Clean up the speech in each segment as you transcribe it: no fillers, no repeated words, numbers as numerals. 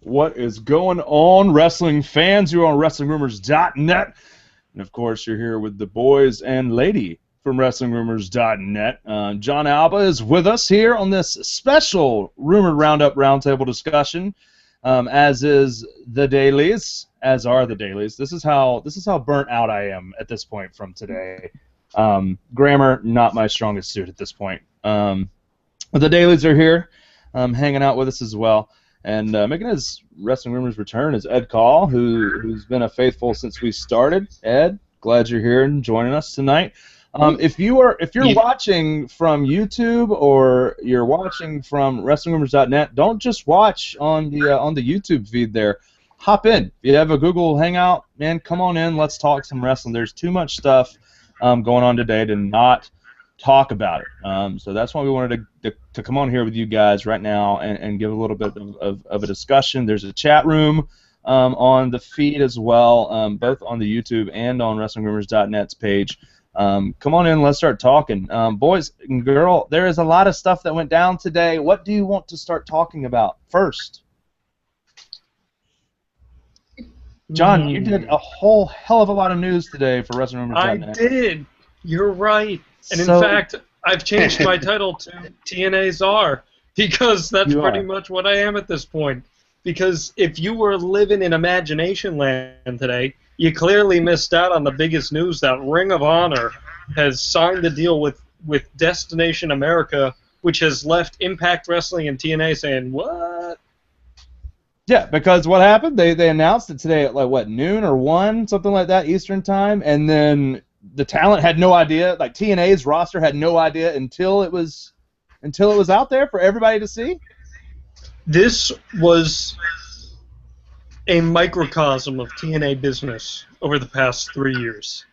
What is going on, wrestling fans? You're on WrestlingRumors.net. And, of course, you're here with the boys and lady from WrestlingRumors.net. John Alba is with us here on this special Rumored Roundup Roundtable discussion, as is the dailies, as are the dailies. This is how burnt out I am at this point from today. Grammar, not my strongest suit at this point. But the dailies are here, hanging out with us as well. And making his Wrestling Rumors return is Ed Call, who's been a faithful since we started. Ed, glad you're here and joining us tonight. If you're watching from YouTube or you're watching from WrestlingRumors.net, don't just watch on the YouTube feed there. Hop in. If you have a Google Hangout, man, come on in. Let's talk some wrestling. There's too much stuff going on today to not talk about it. So that's why we wanted to come on here with you guys right now and give a little bit of a discussion. There's a chat room on the feed as well, both on the YouTube and on WrestlingRumors.net's page. Come on in, let's start talking. Boys and girl, there is a lot of stuff that went down today. What do you want to start talking about first? John, you did a whole hell of a lot of news today for WrestlingRumors.net. I did. You're right. And in fact, I've changed my title to TNA Czar because that's pretty much what I am at this point. Because if you were living in imagination land today, you clearly missed out on the biggest news that Ring of Honor has signed a deal with Destination America, which has left Impact Wrestling and TNA saying, what? Yeah, because what happened? They announced it today at, like, what, noon or 1, something like that, Eastern Time, and then the talent had no idea. Like, TNA's roster had no idea until it was out there for everybody to see. This was a microcosm of TNA business over the past 3 years.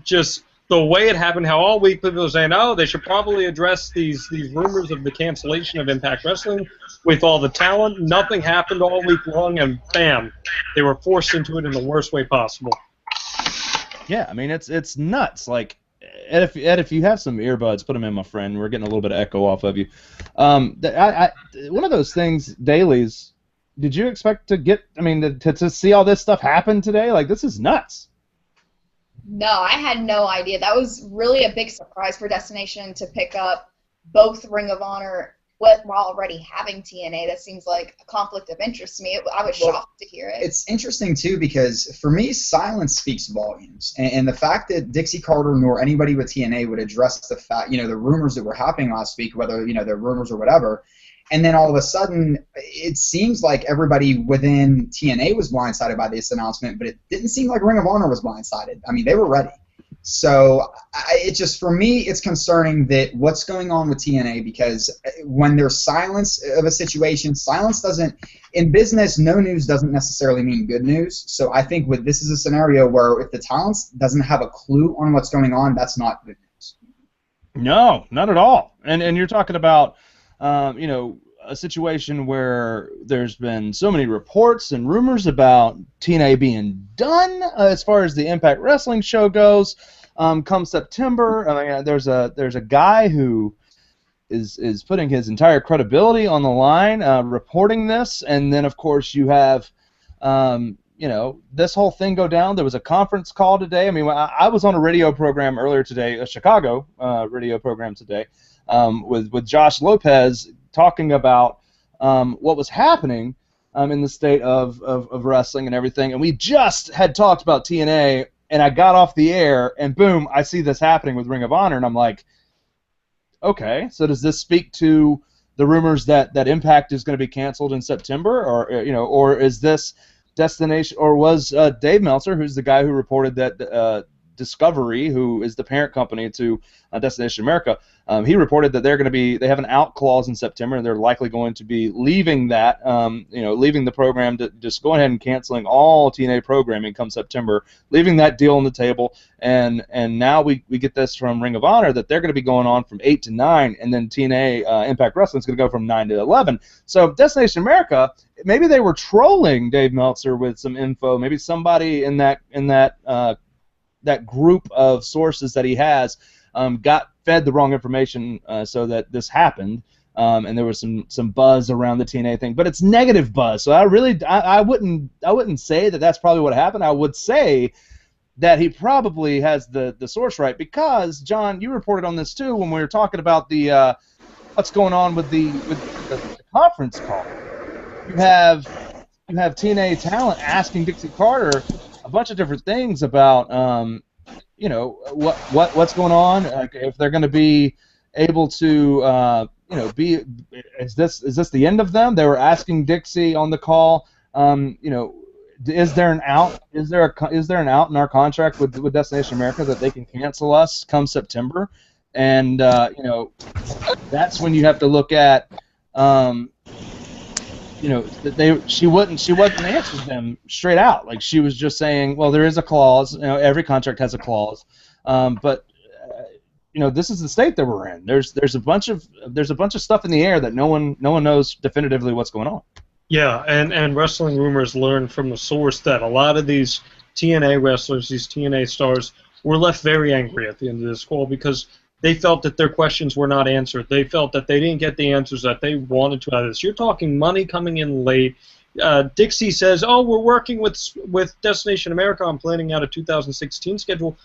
Just the way it happened, how all week people were saying, oh, they should probably address these rumors of the cancellation of Impact Wrestling with all the talent. Nothing happened all week long, and bam, they were forced into it in the worst way possible. Yeah, I mean, it's nuts. Like, Ed, if you have some earbuds, put them in, my friend. We're getting a little bit of echo off of you. One of those things, dailies, did you expect to get, I mean, to see all this stuff happen today? Like, this is nuts. No, I had no idea. That was really a big surprise for Destination to pick up both Ring of Honor while already having TNA. That seems like a conflict of interest to me. I was shocked to hear it. It's interesting, too, because for me, silence speaks volumes. And the fact that Dixie Carter nor anybody with TNA would address the fact, the rumors that were happening last week, whether, they're rumors or whatever, and then all of a sudden, it seems like everybody within TNA was blindsided by this announcement, but it didn't seem like Ring of Honor was blindsided. I mean, they were ready. So it just, for me, it's concerning that what's going on with TNA, because when there's silence of a situation, silence doesn't, in business, no news doesn't necessarily mean good news. So I think this is a scenario where if the talent doesn't have a clue on what's going on, that's not good news. No, not at all. And you're talking about, a situation where there's been so many reports and rumors about TNA being done as far as the Impact Wrestling show goes. Come September, I mean, there's a guy who is putting his entire credibility on the line, reporting this, and then of course you have, this whole thing go down. There was a conference call today. I mean, I was on a radio program earlier today, a Chicago radio program today, with Josh Lopez, talking about what was happening in the state of wrestling and everything. And we just had talked about TNA, and I got off the air, and boom, I see this happening with Ring of Honor, and I'm like, okay, so does this speak to the rumors that Impact is going to be canceled in September, or is this Destination, or was Dave Meltzer, who's the guy who reported that Discovery, who is the parent company to Destination America, he reported that they have an out clause in September, and they're likely going to be leaving that, leaving the program, to just go ahead and canceling all TNA programming come September, leaving that deal on the table, and now we get this from Ring of Honor that they're going to be going on from 8 to 9, and then TNA Impact Wrestling is going to go from 9 to 11. So Destination America, maybe they were trolling Dave Meltzer with some info. Maybe somebody in that group of sources that he has got fed the wrong information so that this happened. and there was some buzz around the TNA thing, but it's negative buzz. So I wouldn't say that that's probably what happened. I would say that he probably has the source right, because John, you reported on this too when we were talking about the what's going on with the conference call. You have TNA talent asking Dixie Carter a bunch of different things about what's going on, like if they're going to be able to is this the end of them? They were asking Dixie on the call, is there an out? Is there an out in our contract with Destination America that they can cancel us come September? And that's when you have to look at she wasn't answering them straight out. Like, she was just saying, well, there is a clause. Every contract has a clause, but this is the state that we're in. There's a bunch of stuff in the air that no one knows definitively what's going on. Yeah, and Wrestling Rumors learned from the source that a lot of these TNA wrestlers, these TNA stars, were left very angry at the end of this call because they felt that their questions were not answered. They felt that they didn't get the answers that they wanted to out of this. You're talking money coming in late. Dixie says, oh, we're working with Destination America on planning out a 2016 schedule,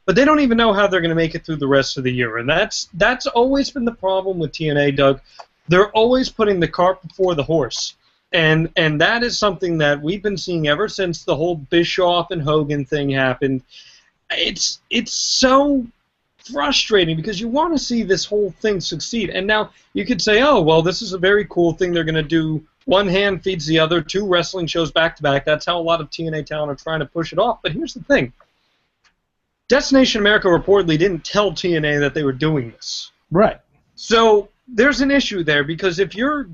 but they don't even know how they're going to make it through the rest of the year. And that's always been the problem with TNA, Doug. They're always putting the cart before the horse. And that is something that we've been seeing ever since the whole Bischoff and Hogan thing happened. It's so frustrating because you want to see this whole thing succeed. And now you could say, oh, well, this is a very cool thing they're going to do. One hand feeds the other, 2 wrestling shows back-to-back. That's how a lot of TNA talent are trying to push it off. But here's the thing. Destination America reportedly didn't tell TNA that they were doing this. Right. So there's an issue there because if you're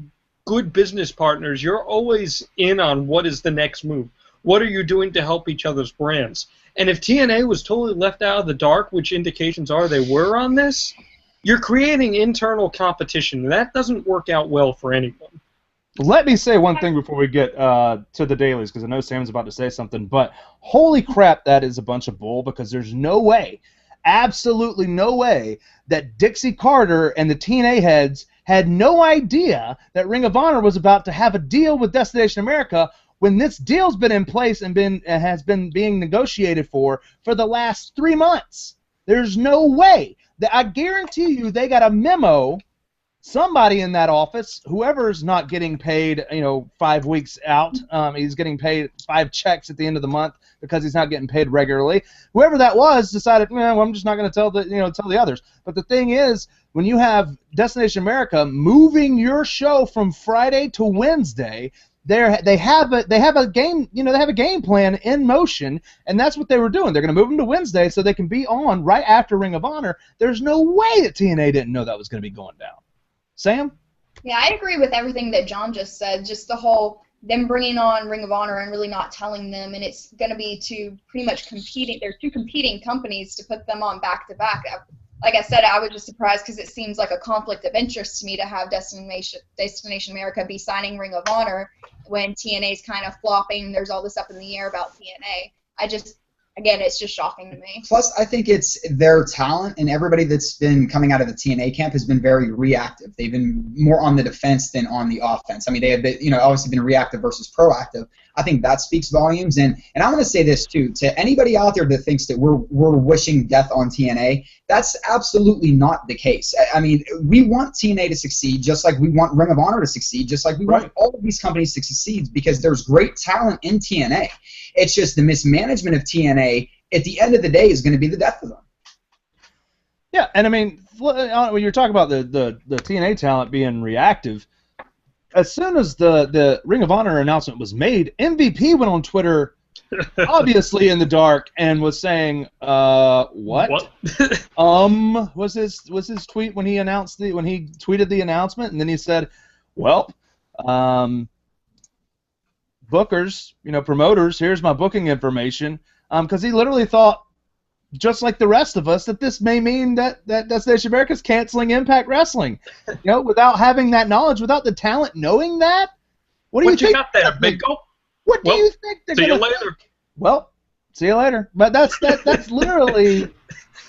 good business partners, you're always in on what is the next move. What are you doing to help each other's brands? And if TNA was totally left out of the dark, which indications are they were on this, you're creating internal competition, and that doesn't work out well for anyone. Let me say one thing before we get to the dailies, because I know Sam's about to say something, but holy crap, that is a bunch of bull, because there's no way, absolutely no way, that Dixie Carter and the TNA heads had no idea that Ring of Honor was about to have a deal with Destination America when this deal's been in place and has been being negotiated for the last 3 months. There's no way. I guarantee you they got a memo. Somebody in that office, whoever's not getting paid, 5 weeks out, he's getting paid 5 checks at the end of the month because he's not getting paid regularly. Whoever that was decided, well, I'm just not going to tell the others. But the thing is, when you have Destination America moving your show from Friday to Wednesday, they have a game plan in motion, and that's what they were doing. They're going to move them to Wednesday so they can be on right after Ring of Honor. There's no way that TNA didn't know that was going to be going down. Sam? Yeah, I agree with everything that John just said. Just the whole them bringing on Ring of Honor and really not telling them, and it's going to be pretty much competing. There's 2 competing companies to put them on back to back. Like I said, I was just surprised because it seems like a conflict of interest to me to have Destination America be signing Ring of Honor when TNA's kind of flopping. There's all this up in the air about TNA. Again, it's just shocking to me. Plus, I think it's their talent, and everybody that's been coming out of the TNA camp has been very reactive. They've been more on the defense than on the offense. I mean, they have been, obviously been reactive versus proactive. I think that speaks volumes. And I want to say this, too, to anybody out there that thinks that we're wishing death on TNA, that's absolutely not the case. I mean, we want TNA to succeed just like we want Ring of Honor to succeed, just like we want all of these companies to succeed because there's great talent in TNA. It's just the mismanagement of TNA at the end of the day is going to be the death of them. Yeah, and I mean, when you're talking about the TNA talent being reactive, as soon as the Ring of Honor announcement was made, MVP went on Twitter, obviously in the dark, and was saying, "What?" Was his tweet when he tweeted the announcement, and then he said, "Well, bookers, promoters, here's my booking information," because he literally thought, just like the rest of us, that this may mean that Destination America is canceling Impact Wrestling. Without having that knowledge, without the talent knowing that, what do you think? What you got there, Bingo? What do you think they're see gonna you later. Well, see you later. But that's literally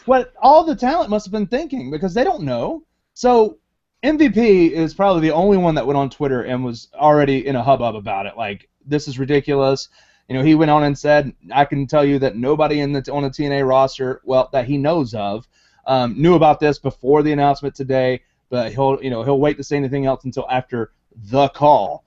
what all the talent must have been thinking because they don't know. So MVP is probably the only one that went on Twitter and was already in a hubbub about it. Like, this is ridiculous. You know, he went on and said, I can tell you that nobody on the TNA roster, well, that he knows of, knew about this before the announcement today, but he'll wait to say anything else until after the call,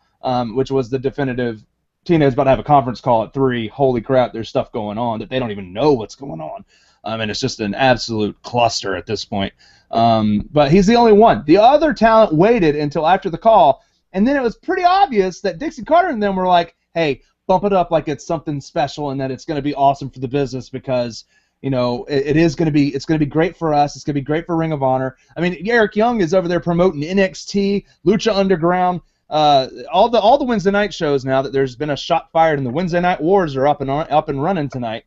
which was the definitive. TNA is about to have a conference call at 3. Holy crap, there's stuff going on that they don't even know what's going on. And it's just an absolute cluster at this point. But he's the only one. The other talent waited until after the call, and then it was pretty obvious that Dixie Carter and them were like, hey, bump it up like it's something special and that it's going to be awesome for the business because, you know, it's going to be great for us. It's going to be great for Ring of Honor. I mean, Eric Young is over there promoting NXT, Lucha Underground, all the Wednesday night shows now that there's been a shot fired and the Wednesday night wars are up and running tonight.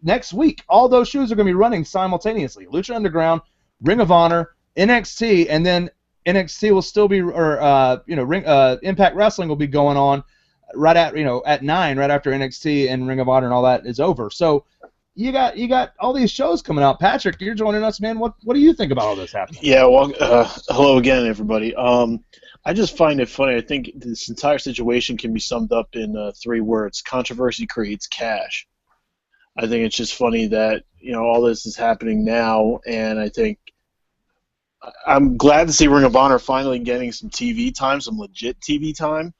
Next week, all those shows are going to be running simultaneously. Lucha Underground, Ring of Honor, NXT, and then NXT will still be, Impact Wrestling will be going on right at 9, right after NXT and Ring of Honor and all that is over. So you got all these shows coming out. Patrick, you're joining us, man. What do you think about all this happening? Yeah, well, hello again, everybody. I just find it funny. I think this entire situation can be summed up in 3 words: controversy creates cash. I think it's just funny that, you know, all this is happening now, and I think I'm glad to see Ring of Honor finally getting some TV time, some legit TV time.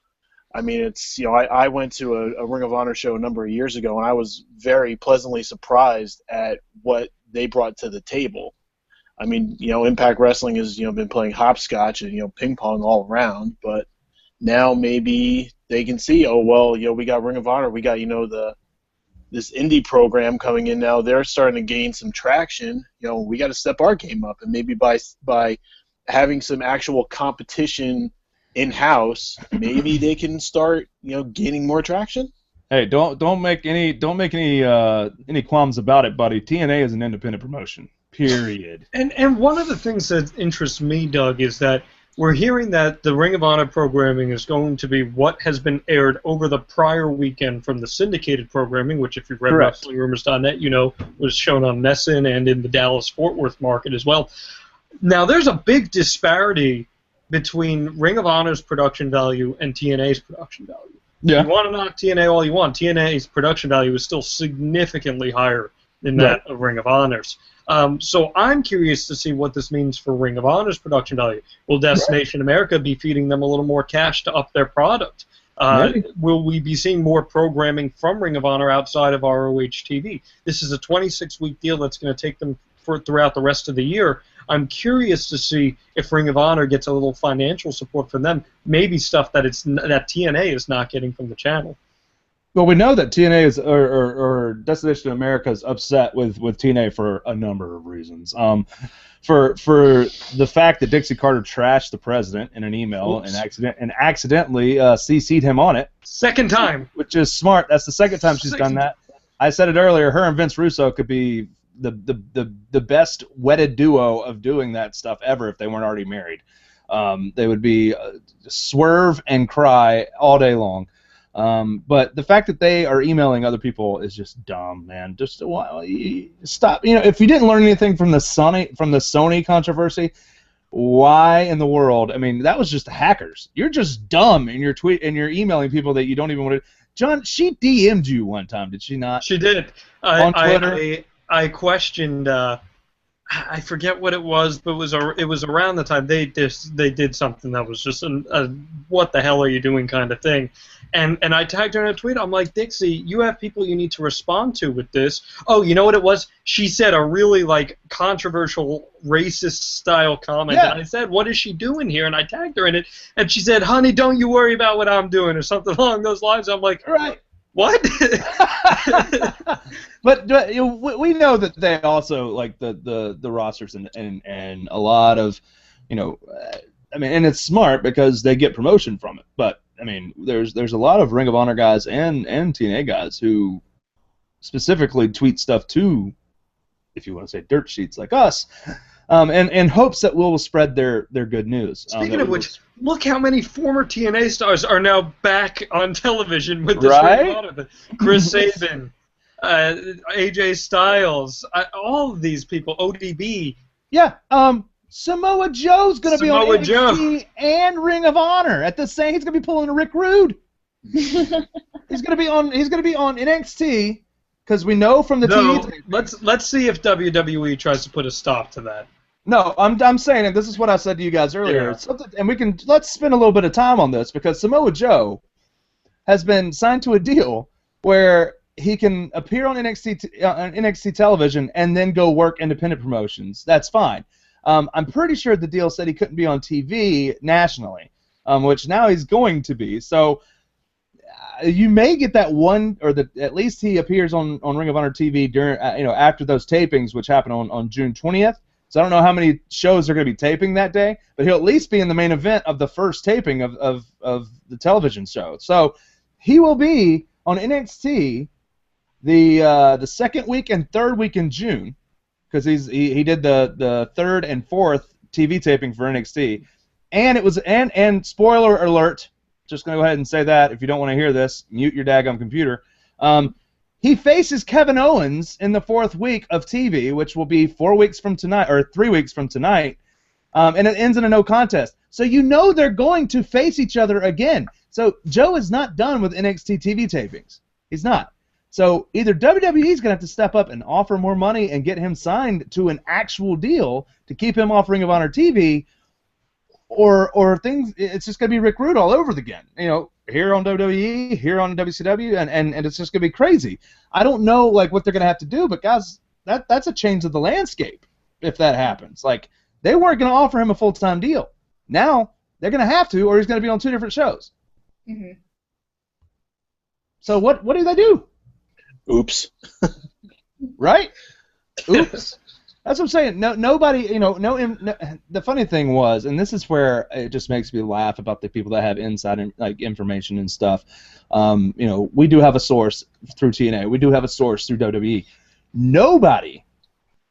I mean, it's, you know, I went to a Ring of Honor show a number of years ago, and I was very pleasantly surprised at what they brought to the table. I mean, you know, Impact Wrestling has, you know, been playing hopscotch and, you know, ping pong all around, but now maybe they can see, oh, well, you know, we got Ring of Honor, we got, you know, this indie program coming in now. They're starting to gain some traction. You know, we got to step our game up, and maybe by having some actual competition in-house, maybe they can start, you know, gaining more traction. Hey, don't make any qualms about it, buddy. TNA is an independent promotion. Period. And one of the things that interests me, Doug, is that we're hearing that the Ring of Honor programming is going to be what has been aired over the prior weekend from the syndicated programming, which, if you've read WrestlingRumors.net, you know was shown on Nesson and in the Dallas-Fort Worth market as well. Now, there's a big disparity between Ring of Honor's production value and TNA's production value. Yeah. You want to knock TNA all you want. TNA's production value is still significantly higher than that of Ring of Honor's. So I'm curious to see what this means for Ring of Honor's production value. Will Destination America be feeding them a little more cash to up their product? Will we be seeing more programming from Ring of Honor outside of ROH TV? This is a 26-week deal that's going to take them throughout the rest of the year. I'm curious to see if Ring of Honor gets a little financial support from them, maybe stuff that TNA is not getting from the channel. Well, we know that TNA is, or Destination America is upset with TNA for a number of reasons. For the fact that Dixie Carter trashed the president in an email and accidentally CC'd him on it. Second time. Which is smart. That's the second time she's done that. I said it earlier. Her and Vince Russo could be the best wedded duo of doing that stuff ever if they weren't already married. They would be swerve and cry all day long. But the fact that they are emailing other people is just dumb, man. Just stop. You know, if you didn't learn anything from the Sony controversy, why in the world? I mean, that was just hackers. You're just dumb in your tweet and you're emailing people that you don't even want to. John, she DM'd you one time, did she not? She did. On Twitter. I questioned. I forget what it was, but it was around the time they did something that was just a what the hell are you doing kind of thing, and I tagged her in a tweet. I'm like, Dixie, you have people you need to respond to with this. Oh, you know what it was? She said a really controversial racist style comment, and I said, what is she doing here? And I tagged her in it, and she said, honey, don't you worry about what I'm doing, or something along those lines. I'm like, right. What? But we know that they also like the rosters and a lot of, I mean, and it's smart because they get promotion from it. But I mean, there's a lot of Ring of Honor guys and TNA guys who specifically tweet stuff to, if you want to say, dirt sheets like us. And hopes that we'll spread their good news. Speaking of which, look how many former TNA stars are now back on television with this. Right? Chris Sabin, AJ Styles, all of these people, ODB. Yeah. Samoa Joe's going to be on NXT and Ring of Honor at the same. He's going to be pulling a Rick Rude. He's going to be on NXT because we know from the TV. Let's see if WWE tries to put a stop to that. No, I'm saying, and this is what I said to you guys earlier. Yeah. And let's spend a little bit of time on this because Samoa Joe has been signed to a deal where he can appear on NXT television and then go work independent promotions. That's fine. I'm pretty sure the deal said he couldn't be on TV nationally, which now he's going to be. So you may get that one, or at least he appears on Ring of Honor TV during after those tapings, which happen on June 20th. So I don't know how many shows they're going to be taping that day, but he'll at least be in the main event of the first taping of the television show. So he will be on NXT the second week and third week in June, because he did the third and fourth TV taping for NXT, and it was and spoiler alert, just gonna go ahead and say that if you don't want to hear this, mute your daggum computer. He faces Kevin Owens in the fourth week of TV, which will be 4 weeks from tonight, or 3 weeks from tonight, and it ends in a no contest. So you know they're going to face each other again. So Joe is not done with NXT TV tapings. He's not. So either WWE is going to have to step up and offer more money and get him signed to an actual deal to keep him off Ring of Honor TV, or things. It's just going to be Rick Rude all over again. Here on WWE, here on WCW, and it's just going to be crazy. I don't know what they're going to have to do, but guys, that's a change of the landscape if that happens. They weren't going to offer him a full-time deal. Now they're going to have to, or he's going to be on 2 different shows. Mm-hmm. So what do they do? Oops. Right? Oops. That's what I'm saying. Nobody, the funny thing was, and this is where it just makes me laugh about the people that have inside information and stuff. We do have a source through TNA. We do have a source through WWE. Nobody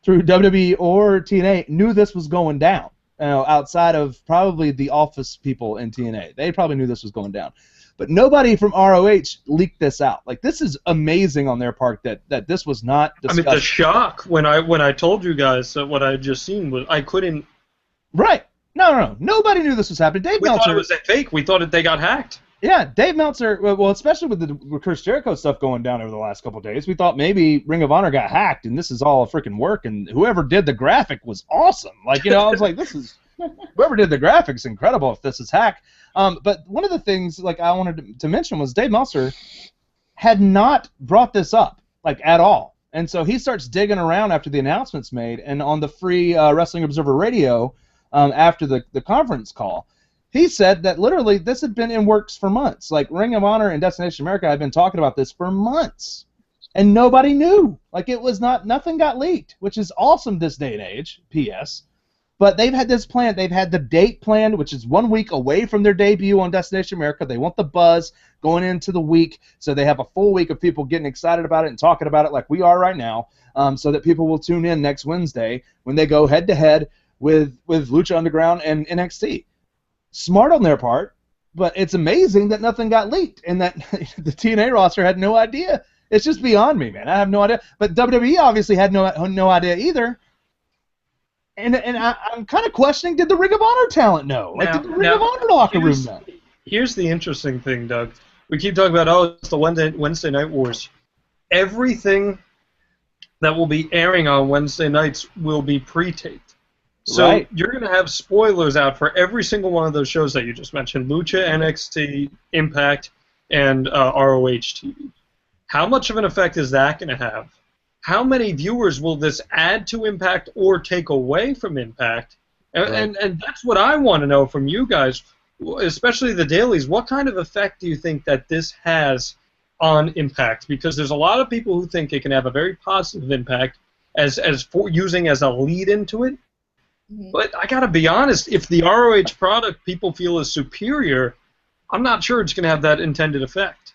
through WWE or TNA knew this was going down. Outside of probably the office people in TNA. They probably knew this was going down. But nobody from ROH leaked this out. This is amazing on their part that this was not discussed. I mean, the shock when I told you guys that what I had just seen was I couldn't. Right. No. Nobody knew this was happening. Dave Meltzer. We thought it was a fake. We thought that they got hacked. Yeah, Dave Meltzer. Well, especially with the Chris Jericho stuff going down over the last couple of days, we thought maybe Ring of Honor got hacked, and this is all a freaking work. And whoever did the graphic was awesome. I was like, this is. Whoever did the graphics, incredible if this is hack. But one of the things I wanted to mention was Dave Meltzer had not brought this up at all, and so he starts digging around after the announcement's made, and on the free Wrestling Observer Radio after the conference call, he said that literally this had been in works for months. Ring of Honor and Destination America had been talking about this for months, and nobody knew. Nothing got leaked, which is awesome this day and age. P.S. But they've had this plan. They've had the date planned, which is 1 week away from their debut on Destination America. They want the buzz going into the week, so they have a full week of people getting excited about it and talking about it like we are right now, so that people will tune in next Wednesday when they go head-to-head with Lucha Underground and NXT. Smart on their part, but it's amazing that nothing got leaked and that the TNA roster had no idea. It's just beyond me, man. I have no idea. But WWE obviously had no idea either. And I'm kind of questioning, did the Ring of Honor talent know? Did the Ring of Honor locker room know? Here's the interesting thing, Doug. We keep talking about, it's the Wednesday Night Wars. Everything that will be airing on Wednesday nights will be pre-taped. So You're going to have spoilers out for every single one of those shows that you just mentioned, Lucha, NXT, Impact, and ROH TV. How much of an effect is that going to have? How many viewers will this add to Impact or take away from Impact? And that's what I want to know from you guys, especially the dailies. What kind of effect do you think that this has on Impact? Because there's a lot of people who think it can have a very positive impact as for using as a lead into it. Mm-hmm. But I got to be honest, if the ROH product people feel is superior, I'm not sure it's going to have that intended effect.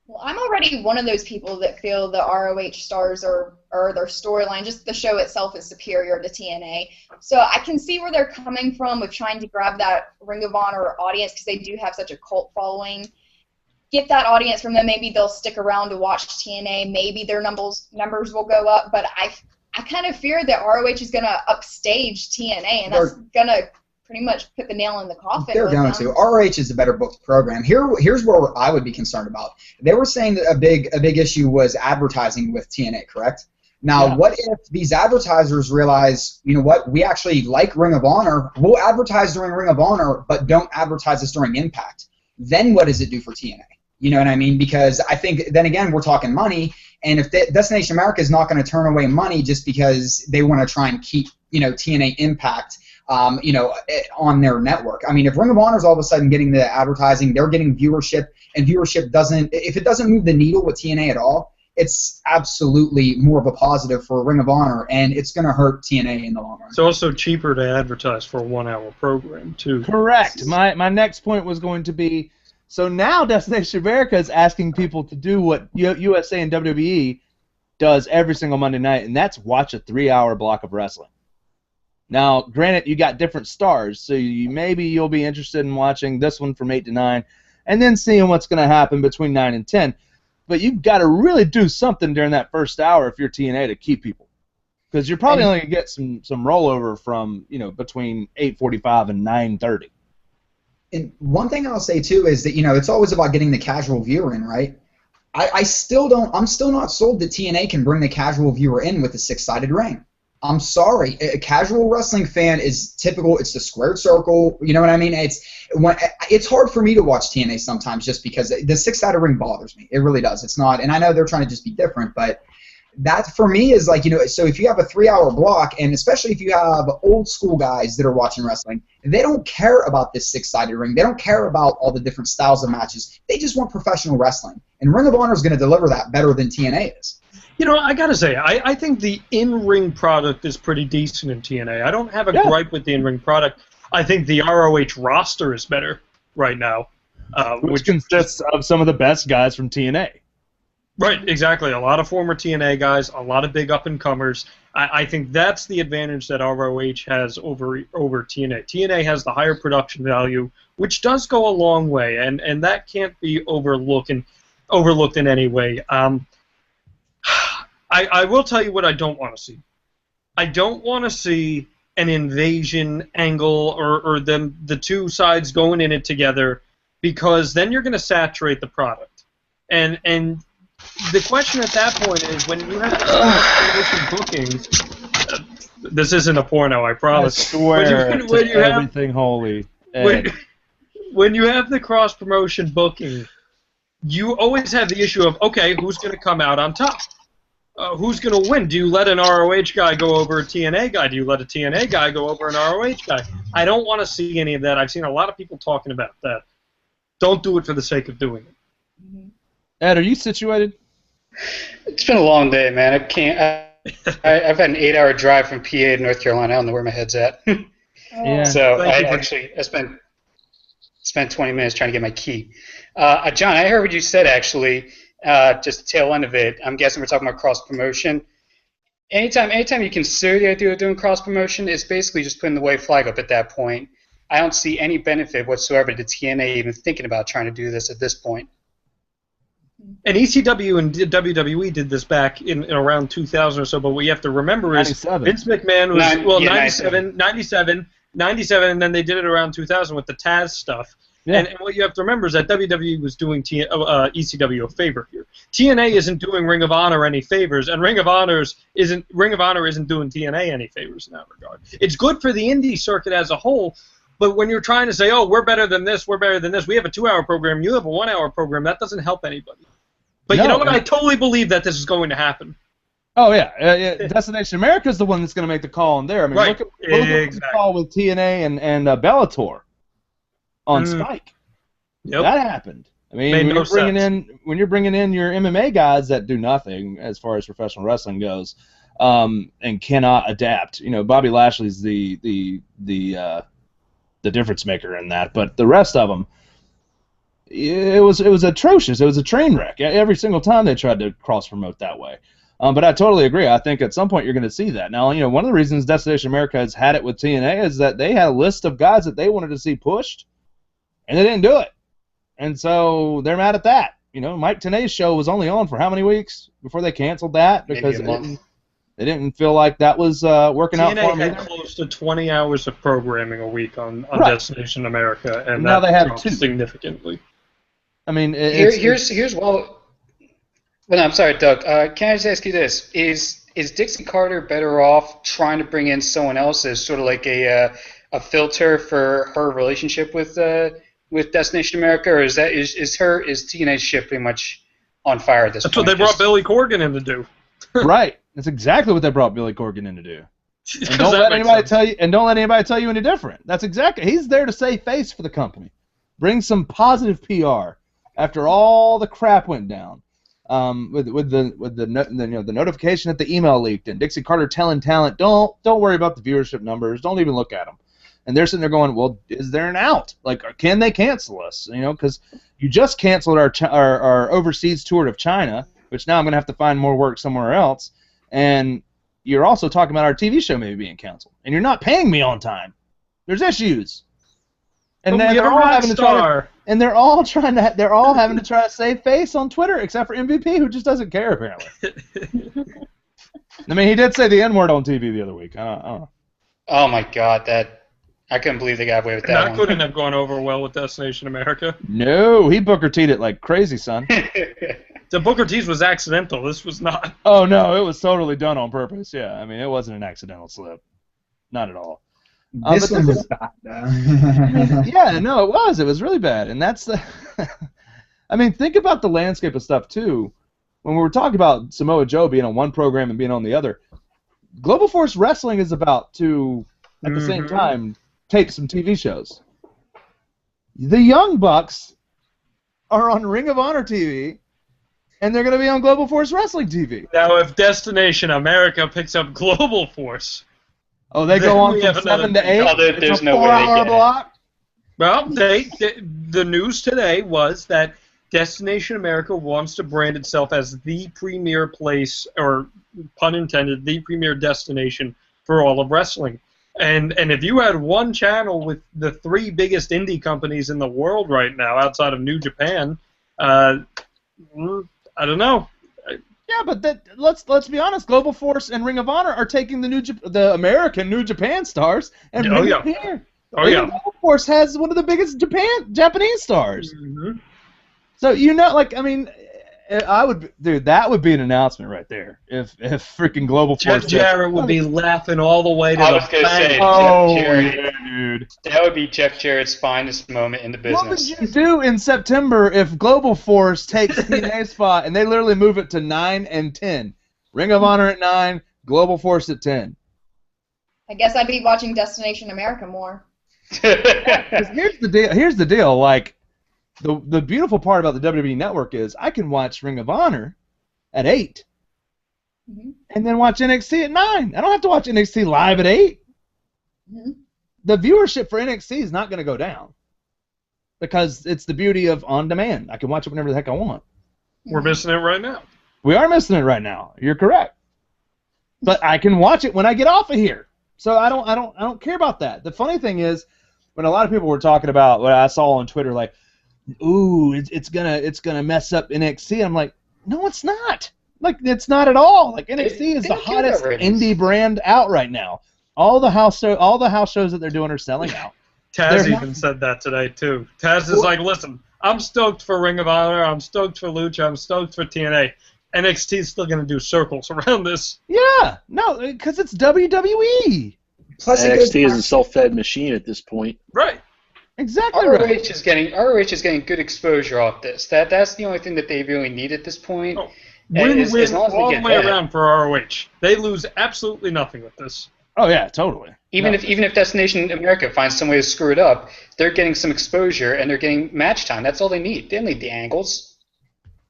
Well, I'm already one of those people that feel the ROH stars or their storyline, just the show itself, is superior to TNA. So I can see where they're coming from with trying to grab that Ring of Honor audience because they do have such a cult following. Get that audience from them. Maybe they'll stick around to watch TNA. Maybe their numbers will go up. But I kind of fear that ROH is going to upstage TNA, and that's going to pretty much put the nail in the coffin. They're going to. ROH is a better booked program. Here's where I would be concerned about. They were saying that a big issue was advertising with TNA, correct? Now, what if these advertisers realize, you know what, we actually like Ring of Honor, we'll advertise during Ring of Honor, but don't advertise us during Impact. Then what does it do for TNA? You know what I mean? Because I think, then again, we're talking money, and if Destination America is not going to turn away money just because they want to try and keep, you know, TNA Impact, you know, on their network. I mean, if Ring of Honor is all of a sudden getting the advertising, they're getting viewership, and viewership doesn't, if it doesn't move the needle with TNA at all, it's absolutely more of a positive for Ring of Honor, and it's going to hurt TNA in the long run. It's also cheaper to advertise for a 1-hour program, too. Correct. My next point was going to be, so now Destination America is asking people to do what USA and WWE does every single Monday night, and that's watch a 3-hour block of wrestling. Now, granted, you got different stars, so maybe you'll be interested in watching this one from 8 to 9, and then seeing what's going to happen between 9 and 10. But you've got to really do something during that first hour if you're TNA to keep people, because you're probably only going to get some rollover from, you know, between 8:45 and 9:30. And one thing I'll say too is that, you know, it's always about getting the casual viewer in, right? I'm still not sold that TNA can bring the casual viewer in with a 6-sided ring. I'm sorry, a casual wrestling fan is typical. It's the squared circle. You know what I mean? It's hard for me to watch TNA sometimes just because the 6-sided ring bothers me. It really does. It's not, and I know they're trying to just be different, but that for me is like, you know, so if you have a 3-hour block, and especially if you have old school guys that are watching wrestling, they don't care about this 6-sided ring. They don't care about all the different styles of matches. They just want professional wrestling, and Ring of Honor is going to deliver that better than TNA is. You know, I gotta say, I think the in-ring product is pretty decent in TNA. I don't have a gripe with the in-ring product. I think the ROH roster is better right now. Which consists of some of the best guys from TNA. Right, exactly. A lot of former TNA guys, a lot of big up-and-comers. I think that's the advantage that ROH has over TNA. TNA has the higher production value, which does go a long way, and that can't be overlooked in any way. I will tell you what I don't want to see. I don't want to see an invasion angle or the two sides going in it together, because then you're going to saturate the product. And the question at that point is, when you have the bookings, this isn't a porno, I promise. I swear when you everything holy. When you have the cross-promotion booking, you always have the issue of, okay, who's going to come out on top? Who's going to win? Do you let an ROH guy go over a TNA guy? Do you let a TNA guy go over an ROH guy? I don't want to see any of that. I've seen a lot of people talking about that. Don't do it for the sake of doing it. Ed, are you situated? It's been a long day, man. I can't. I've had an 8-hour drive from PA to North Carolina. I don't know where my head's at. Yeah. So I spent 20 minutes trying to get my key. John, I heard what you said, actually. Just the tail end of it. I'm guessing we're talking about cross-promotion. Anytime you consider the idea of doing cross-promotion, it's basically just putting the white flag up at that point. I don't see any benefit whatsoever to TNA even thinking about trying to do this at this point. And ECW and WWE did this back in around 2000 or so, but what you have to remember is 97. Vince McMahon was, 97, and then they did it around 2000 with the Taz stuff. Yeah. And what you have to remember is that WWE was doing ECW a favor here. TNA isn't doing Ring of Honor any favors, and Ring of Honor isn't doing TNA any favors in that regard. It's good for the indie circuit as a whole, but when you're trying to say, oh, we're better than this, we have a 2-hour program, you have a 1-hour program, that doesn't help anybody. But you know what? I totally believe that this is going to happen. Oh, yeah. Destination America is the one that's going to make the call in there. I mean, look at the call with TNA and Bellator on Spike. Yep. That happened. I mean, when you're bringing in your MMA guys that do nothing as far as professional wrestling goes, and cannot adapt. You know, Bobby Lashley's the difference maker in that, but the rest of them, it was atrocious. It was a train wreck every single time they tried to cross promote that way. But I totally agree. I think at some point you're going to see that. Now, you know, one of the reasons Destination America has had it with TNA is that they had a list of guys that they wanted to see pushed, and they didn't do it. And so they're mad at that. You know, Mike Tenay's show was only on for how many weeks before they canceled that? Because They didn't feel like that was working out for them TNA either. had close to 20 hours of programming a week on Right. Destination America, and Now that they have dropped 2 significantly. I mean, here's well, no, I'm sorry, Doug. Can I just ask you this? Is Dixie Carter better off trying to bring in someone else as sort of like a filter for her relationship with Destination America, or is TNA's ship pretty much on fire at this That's point? what they brought Billy Corgan in to do. right. That's exactly what they brought Billy Corgan in to do. And Does don't that let make anybody sense? tell you. And don't let anybody tell you any different. That's exactly. He's there to save face for the company, bring some positive PR after all the crap went down. With the notification that the email leaked and Dixie Carter telling talent, don't worry about the viewership numbers, don't even look at them. And they're sitting there going, well, is there an out? Like, can they cancel us? You know, because you just canceled our overseas tour of China, which now I'm gonna have to find more work somewhere else. And you're also talking about our TV show maybe being canceled, and you're not paying me on time. There's issues. And then they're all having to try to, and they're all having to try to save face on Twitter, except for MVP, who just doesn't care apparently. I mean, he did say the N-word on TV the other week. I don't know. Oh my God, I couldn't believe they got away with that That one. couldn't have gone over well with Destination America. No, he Booker T'd it like crazy, son. The Booker T's was accidental. This was not. Oh no, it was totally done on purpose. Yeah, I mean, it wasn't an accidental slip, not at all. This one was bad, though. Yeah, no, it was. It was really bad, and that's the. I mean, think about the landscape of stuff too. When we were talking about Samoa Joe being on one program and being on the other, Global Force Wrestling is about to, at the same time, tape some TV shows. The Young Bucks are on Ring of Honor TV, and they're going to be on Global Force Wrestling TV. Now, if Destination America picks up Global Force, oh, they go on from 7 to 8. Oh, there's it's a no way they 4-hour get it. block. well, the news today was that Destination America wants to brand itself as the premier place, or pun intended, the premier destination for all of wrestling. And if you had one channel with the 3 biggest indie companies in the world right now, outside of New Japan, I don't know. Yeah, but let's be honest. Global Force and Ring of Honor are taking the American New Japan stars and bringing them here. Global Force has one of the biggest Japanese stars. Mm-hmm. So like, I mean, that would be an announcement right there. If freaking Global Force. Jeff Jarrett would be laughing all the way to I the was gonna say, bank. Oh Jeff Jarrett. yeah, dude. That would be Jeff Jarrett's finest moment in the business. What would you do in September if Global Force takes TNA's spot and they literally move it to 9 and 10? Ring of Honor at 9, Global Force at 10. I guess I'd be watching Destination America more. 'Cause here's the deal. Like, the beautiful part about the WWE Network is I can watch Ring of Honor at 8, and then watch NXT at 9. I don't have to watch NXT live at 8. Mm-hmm. The viewership for NXT is not going to go down because it's the beauty of on demand. I can watch it whenever the heck I want. We're missing it right now. We are missing it right now. You're correct. But I can watch it when I get off of here. So I don't care about that. The funny thing is, when a lot of people were talking about what I saw on Twitter, like, ooh, it's gonna mess up NXT. I'm like, no, it's not. Like, it's not at all. Like, NXT is the hottest indie brand out right now. All the house shows that they're doing are selling out. Taz even said that today too. Taz is like, listen, I'm stoked for Ring of Honor, I'm stoked for Lucha, I'm stoked for TNA. NXT is still gonna do circles around this. Yeah, no, because it's WWE. Plus, NXT is a self-fed machine at this point. Right. Exactly ROH right. is getting good exposure off this. That's the only thing that they really need at this point. Oh, And win-win as long as they all get the way that. around for ROH. They lose absolutely nothing with this. Oh yeah, totally. Even if Destination America finds some way to screw it up, they're getting some exposure and they're getting match time. That's all they need. They don't need the angles.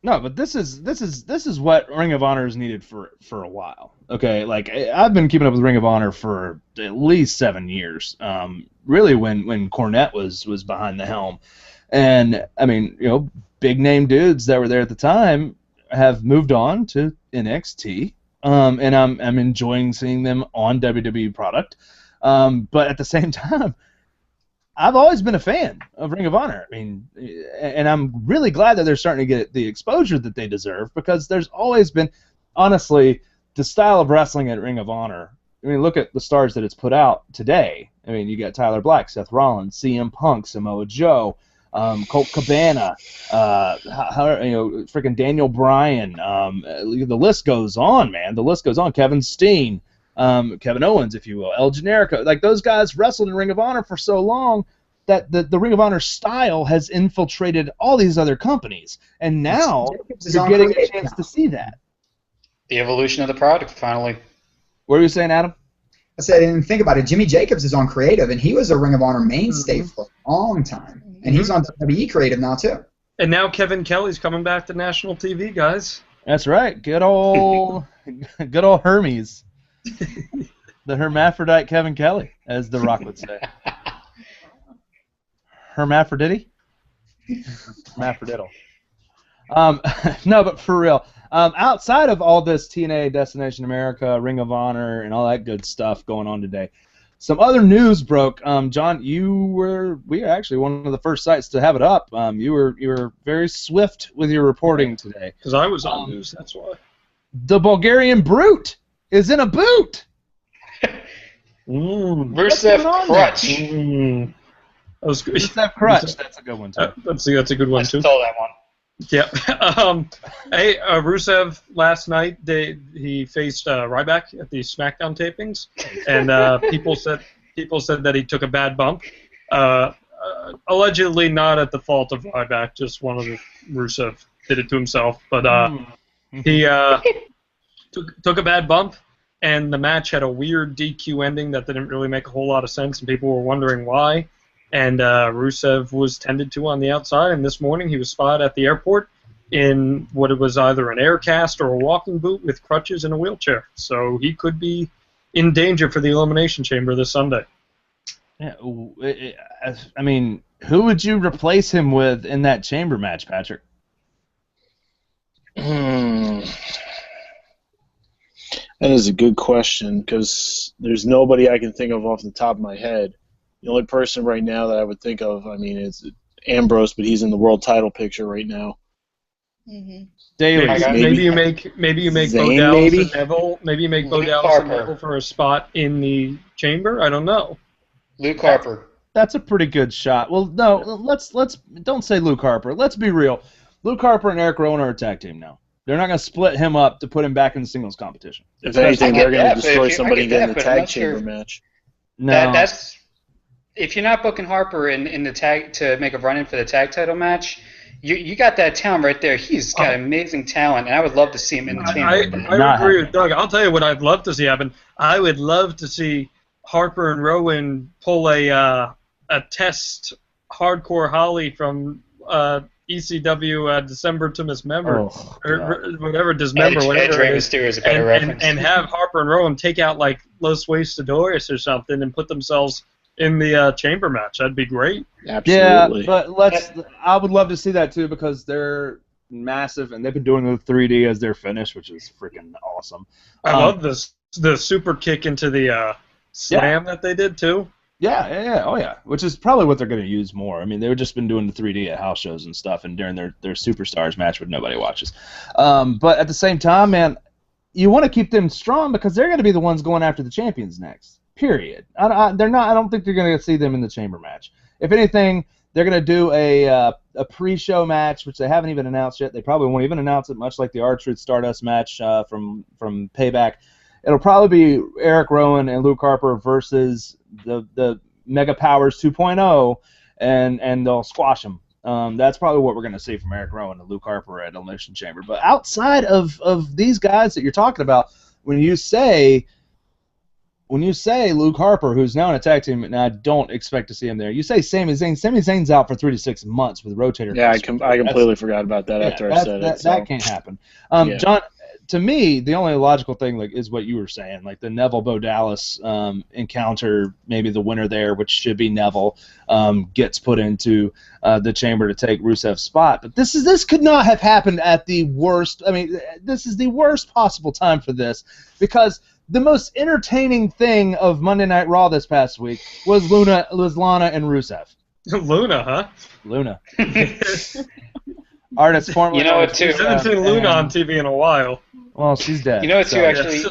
No, but this is what Ring of Honor has needed for a while. Okay, like, I've been keeping up with Ring of Honor for at least 7 years. Really, when Cornette was behind the helm, and I mean, you know, big name dudes that were there at the time have moved on to NXT, and I'm enjoying seeing them on WWE product. But at the same time, I've always been a fan of Ring of Honor. I mean, and I'm really glad that they're starting to get the exposure that they deserve, because there's always been, honestly, the style of wrestling at Ring of Honor. I mean, look at the stars that it's put out today. I mean, you got Tyler Black, Seth Rollins, CM Punk, Samoa Joe, Colt Cabana, freaking Daniel Bryan. The list goes on, man. The list goes on. Kevin Steen, Kevin Owens, if you will, El Generico. Like, those guys wrestled in Ring of Honor for so long that the Ring of Honor style has infiltrated all these other companies, and now you're getting a chance to see that. The evolution of the product, finally. What were you saying, Adam? I said, and think about it, Jimmy Jacobs is on creative, and he was a Ring of Honor mainstay for a long time. And he's on WWE creative now, too. And now Kevin Kelly's coming back to national TV, guys. That's right. Good old Hermes. The hermaphrodite Kevin Kelly, as The Rock would say. Hermaphrodite? Hermaphrodital. No, but for real. Outside of all this TNA, Destination America, Ring of Honor, and all that good stuff going on today, some other news broke. John, we are actually one of the first sites to have it up. You were very swift with your reporting today. Because I was on news, that's why. The Bulgarian Brute is in a boot. Rusev Crutch. That was good. Rusev Crutch. That's a good one too. That's a good one too. I stole that one. Yeah. Hey, Rusev last night he faced Ryback at the SmackDown tapings, and people said that he took a bad bump. Allegedly not at the fault of Ryback, just one of the Rusev did it to himself. But he took a bad bump, and the match had a weird DQ ending that didn't really make a whole lot of sense, and people were wondering why. And Rusev was tended to on the outside, and this morning he was spotted at the airport in what it was either an air cast or a walking boot with crutches and a wheelchair. So he could be in danger for the Elimination Chamber this Sunday. Yeah, I mean, who would you replace him with in that chamber match, Patrick? That is a good question, because there's nobody I can think of off the top of my head. The only person right now that I would think of, I mean, is Ambrose, but he's in the world title picture right now. Mm-hmm. Daily. Maybe you make Zayn, Bo Dallas maybe? and Neville. Maybe you make Bo Luke Dallas and Harper. Neville for a spot in the chamber. I don't know. Luke Harper. That's a pretty good shot. Well, no, let's don't say Luke Harper. Let's be real. Luke Harper and Eric Rowan are a tag team now. They're not going to split him up to put him back in the singles competition. If anything, they're going to destroy I somebody get in the that, but I'm tag not sure. chamber match. No, That's if you're not booking Harper in the tag to make a run-in for the tag title match, you got that talent right there. He's got amazing talent, and I would love to see him in the chamber. I agree with Doug. I'll tell you what I'd love to see happen. I would love to see Harper and Rowan pull a test Hardcore Holly from ECW December to Mismember, or whatever, Dismember, Edge whatever Rey it is, Mysterio is a better reference. and have Harper and Rowan take out like Los Huescadores or something and put themselves in the chamber match. That'd be great. Absolutely. Yeah, but I would love to see that too, because they're massive and they've been doing the 3D as their finish, which is freaking awesome. I love the super kick into the slam that they did too. Yeah, oh yeah, which is probably what they're going to use more. I mean, they've just been doing the 3D at house shows and stuff, and during their Superstars match, which nobody watches. But at the same time, man, you want to keep them strong because they're going to be the ones going after the champions next. Period. They're not. I don't think they're going to see them in the chamber match. If anything, they're going to do a pre-show match, which they haven't even announced yet. They probably won't even announce it, much like the R-Truth Stardust match from Payback. It'll probably be Eric Rowan and Luke Harper versus the Mega Powers 2.0, and they'll squash them. That's probably what we're going to see from Eric Rowan and Luke Harper at Elimination Chamber. But outside of these guys that you're talking about, when you say Luke Harper, who's now in a tag team, and I don't expect to see him there. You say Sami Zayn. Sami Zayn's out for 3 to 6 months with rotator. Yeah, I completely forgot about that after I said it. That can't happen. John, to me, the only logical thing is what you were saying, like the Neville Bo Dallas encounter. Maybe the winner there, which should be Neville, gets put into the chamber to take Rusev's spot. But this could not have happened at the worst. I mean, this is the worst possible time for this, because the most entertaining thing of Monday Night Raw this past week was Lana and Rusev. Luna, huh? Luna. Artist formerly. You know what, too? I haven't seen Luna on TV in a while. Well, she's dead. You know what, so. too, actually,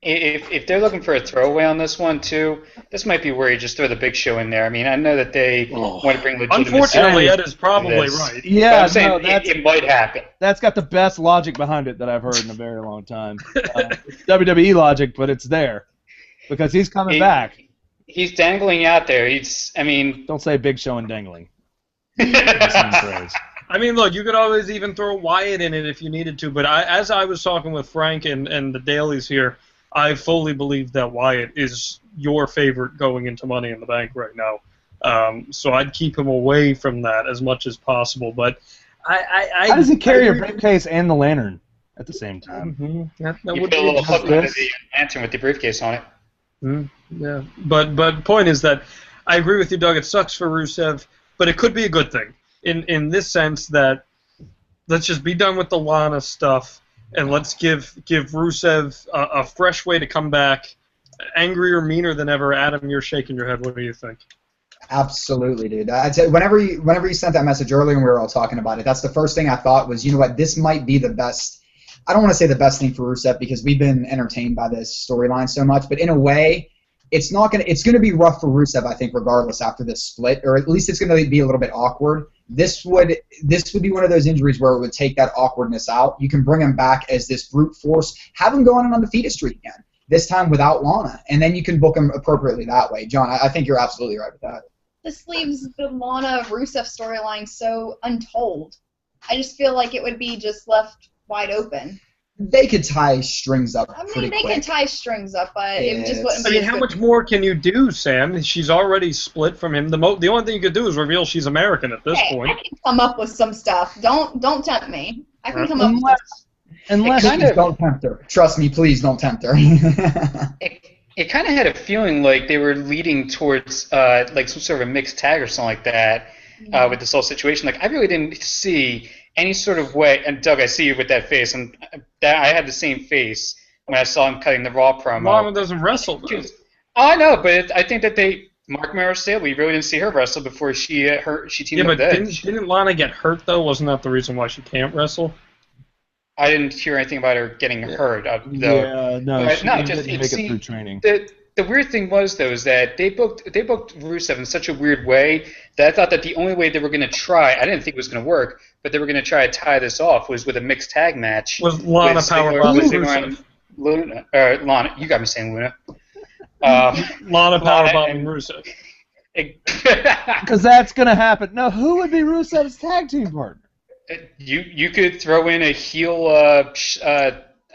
if they're looking for a throwaway on this one, too, this might be where you just throw the Big Show in there. I mean, I know that they want to bring legitimacy. Unfortunately, Ed is probably right. Yeah, but I'm saying no, it might happen. That's got the best logic behind it that I've heard in a very long time. WWE logic, but it's there. Because he's coming back. He's dangling out there. Don't say Big Show and dangling. I mean, look, you could always even throw Wyatt in it if you needed to, but as I was talking with Frank and the Dailies here, I fully believe that Wyatt is your favorite going into Money in the Bank right now. So I'd keep him away from that as much as possible. But how does he carry a briefcase and the lantern at the same time? Mm-hmm. That you would put a be little hook under the lantern with the briefcase on it. Yeah, but point is that I agree with you, Doug. It sucks for Rusev, but it could be a good thing in this sense that let's just be done with the Lana stuff and let's give Rusev a fresh way to come back, angrier, meaner than ever. Adam, you're shaking your head. What do you think? Absolutely, dude. I'd say whenever you sent that message earlier and we were all talking about it, that's the first thing I thought was, you know what, this might be the best. I don't want to say the best thing for Rusev because we've been entertained by this storyline so much, but in a way, it's gonna be rough for Rusev, I think, regardless after this split, or at least it's gonna be a little bit awkward. This would be one of those injuries where it would take that awkwardness out. You can bring him back as this brute force, have him go on an undefeated streak again, this time without Lana, and then you can book him appropriately that way. John, I think you're absolutely right with that. This leaves the Lana Rusev storyline so untold. I just feel like it would be just left wide open. They could tie strings up pretty quick. They can tie strings up, but it just wouldn't be. I mean, how much more can you do, Sam? She's already split from him. The only thing you could do is reveal she's American at this point. I can come up with some stuff. Don't tempt me. I can come up with some stuff. Unless don't tempt her. Trust me, please don't tempt her. It kind of had a feeling like they were leading towards like some sort of a mixed tag or something like that with this whole situation. Like, I really didn't see any sort of way, and Doug, I see you with that face, and I had the same face when I saw him cutting the Raw promo. Lana doesn't wrestle, though. I know, but I think that Mark Maricel, we really didn't see her wrestle before she teamed up with Edge. Didn't Lana get hurt, though? Wasn't that the reason why she can't wrestle? I didn't hear anything about her getting hurt, though. Yeah, no, she didn't make it through training. The weird thing was, though, is that they booked Rusev in such a weird way that I thought that the only way they were going to try, I didn't think it was going to work, but they were going to try to tie this off was with a mixed tag match. Was Lana powerbombing Rusev? Lana, you got me saying Luna. Lana powerbombing Rusev. Because that's going to happen. No, who would be Rusev's tag team partner? You could throw in a heel,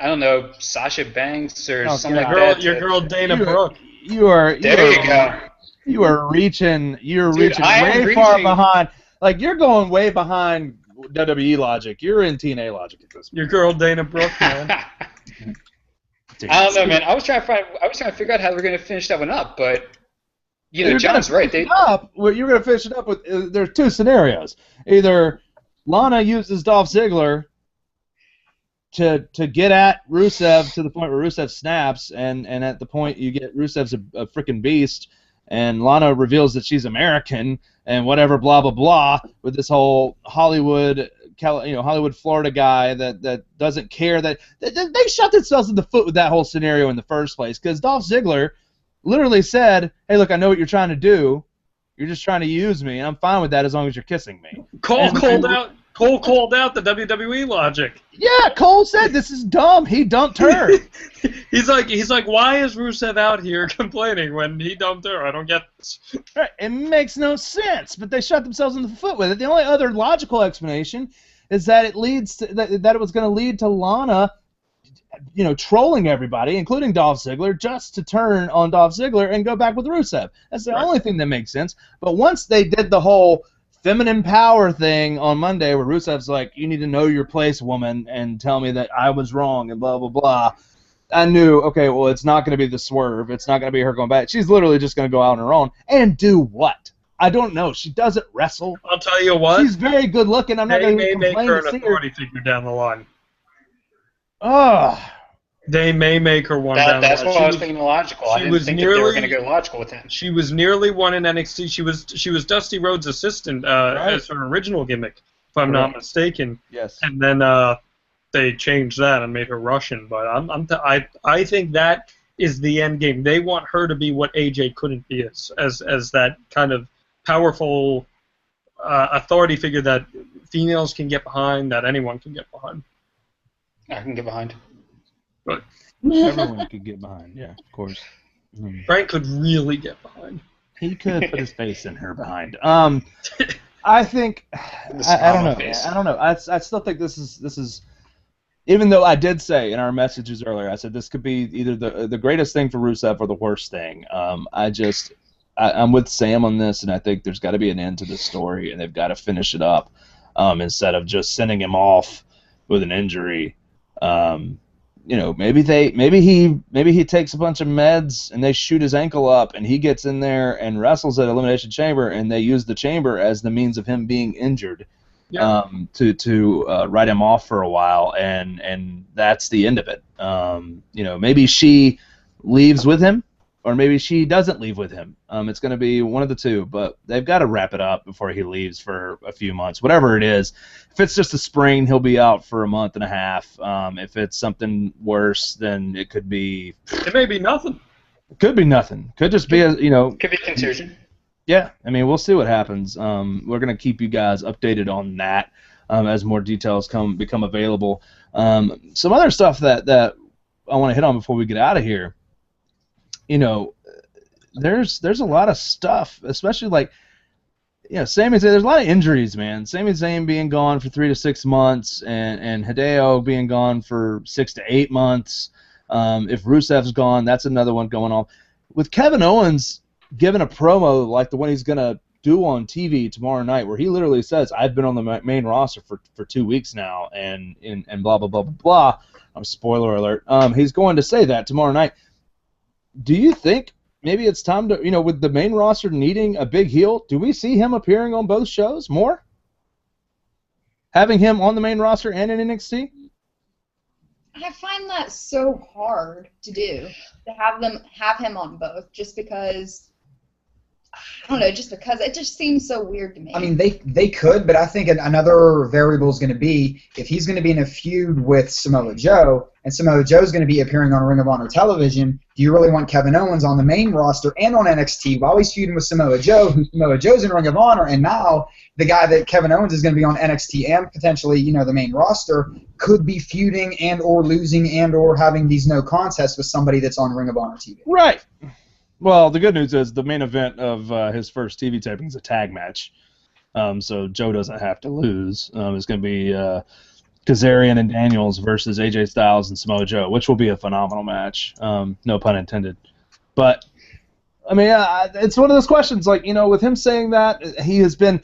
I don't know, Sasha Banks or something like that. Your girl Dana Brooke. There you go. You are reaching. You're Dude, reaching way far behind. Like, you're going way behind WWE logic. You're in TNA logic at this point. Your girl Dana Brooke, man. I don't know, man. I was trying to figure out how we're going to finish that one up, but John's right. You're going to finish it up with. There's two scenarios. Either Lana uses Dolph Ziggler to get at Rusev to the point where Rusev snaps, and at the point you get Rusev's a freaking beast, and Lana reveals that she's American and whatever, blah blah blah, with this whole Hollywood, Florida guy that doesn't care that they shot themselves in the foot with that whole scenario in the first place, because Dolph Ziggler literally said, "Hey, look, I know what you're trying to do. You're just trying to use me, and I'm fine with that as long as you're kissing me." Cole called out the WWE logic. Yeah, Cole said this is dumb. He dumped her. he's like, why is Rusev out here complaining when he dumped her? I don't get this. Right, it makes no sense. But they shot themselves in the foot with it. The only other logical explanation is that it leads to, that it was going to lead to Lana, trolling everybody, including Dolph Ziggler, just to turn on Dolph Ziggler and go back with Rusev. That's the only thing that makes sense. But once they did the whole feminine power thing on Monday, where Rusev's like, "You need to know your place, woman, and tell me that I was wrong," and blah blah blah, I knew, okay, well, it's not going to be the swerve. It's not going to be her going back. She's literally just going to go out on her own and do what? I don't know. She doesn't wrestle. I'll tell you what. She's very good looking. I'm not going to complain to see her. They may make her an authority figure down the line. Ugh. They may make her one down the line. That's what I was thinking logical. I didn't think that they were going to go logical with him. She was nearly one in NXT. She was Dusty Rhodes' assistant as her original gimmick, if I'm not mistaken. Yes. And then they changed that and made her Russian. But I think that is the end game. They want her to be what AJ couldn't be as that kind of powerful authority figure that females can get behind, that anyone can get behind. I can get behind. But everyone could get behind. Yeah, of course. Frank could really get behind. He could put his face in her behind. I think I don't know. I don't know. I still think this is. Even though I did say in our messages earlier, I said this could be either the greatest thing for Rusev or the worst thing. I'm with Sam on this, and I think there's got to be an end to this story, and they've got to finish it up instead of just sending him off with an injury. Maybe he takes a bunch of meds and they shoot his ankle up, and he gets in there and wrestles at Elimination Chamber, and they use the chamber as the means of him being injured. Yeah. To write him off for a while, and that's the end of it. Maybe she leaves with him, or maybe she doesn't leave with him. It's going to be one of the two, but they've got to wrap it up before he leaves for a few months. Whatever it is, if it's just a sprain, he'll be out for a month and a half. If it's something worse, then it could be. It may be nothing. Could be nothing. Could just be Could be contusion. Yeah, I mean, we'll see what happens. We're going to keep you guys updated on that as more details become available. Some other stuff that I want to hit on before we get out of here. There's a lot of stuff, especially Sami Zayn. There's a lot of injuries, man. Sami Zayn being gone for 3 to 6 months, and Hideo being gone for 6 to 8 months. If Rusev's gone, that's another one going on. With Kevin Owens given a promo like the one he's going to do on TV tomorrow night, where he literally says, I've been on the main roster for 2 weeks now, and blah, blah, blah, blah, blah. Spoiler alert. He's going to say that tomorrow night. Do you think maybe it's time to, with the main roster needing a big heel, do we see him appearing on both shows more? Having him on the main roster and in NXT? I find that so hard to do, to have him on both, just because I don't know, just because it just seems so weird to me. I mean, they could, but I think another variable is going to be if he's going to be in a feud with Samoa Joe, and Samoa Joe's going to be appearing on Ring of Honor television. Do you really want Kevin Owens on the main roster and on NXT while he's feuding with Samoa Joe, who Samoa Joe's in Ring of Honor, and now the guy that Kevin Owens is going to be on NXT and potentially, the main roster could be feuding and or losing and or having these no contests with somebody that's on Ring of Honor TV. Right. Well, the good news is the main event of his first TV taping is a tag match, so Joe doesn't have to lose. It's going to be Kazarian and Daniels versus AJ Styles and Samoa Joe, which will be a phenomenal match. No pun intended. But, I mean, it's one of those questions, with him saying that, he has been...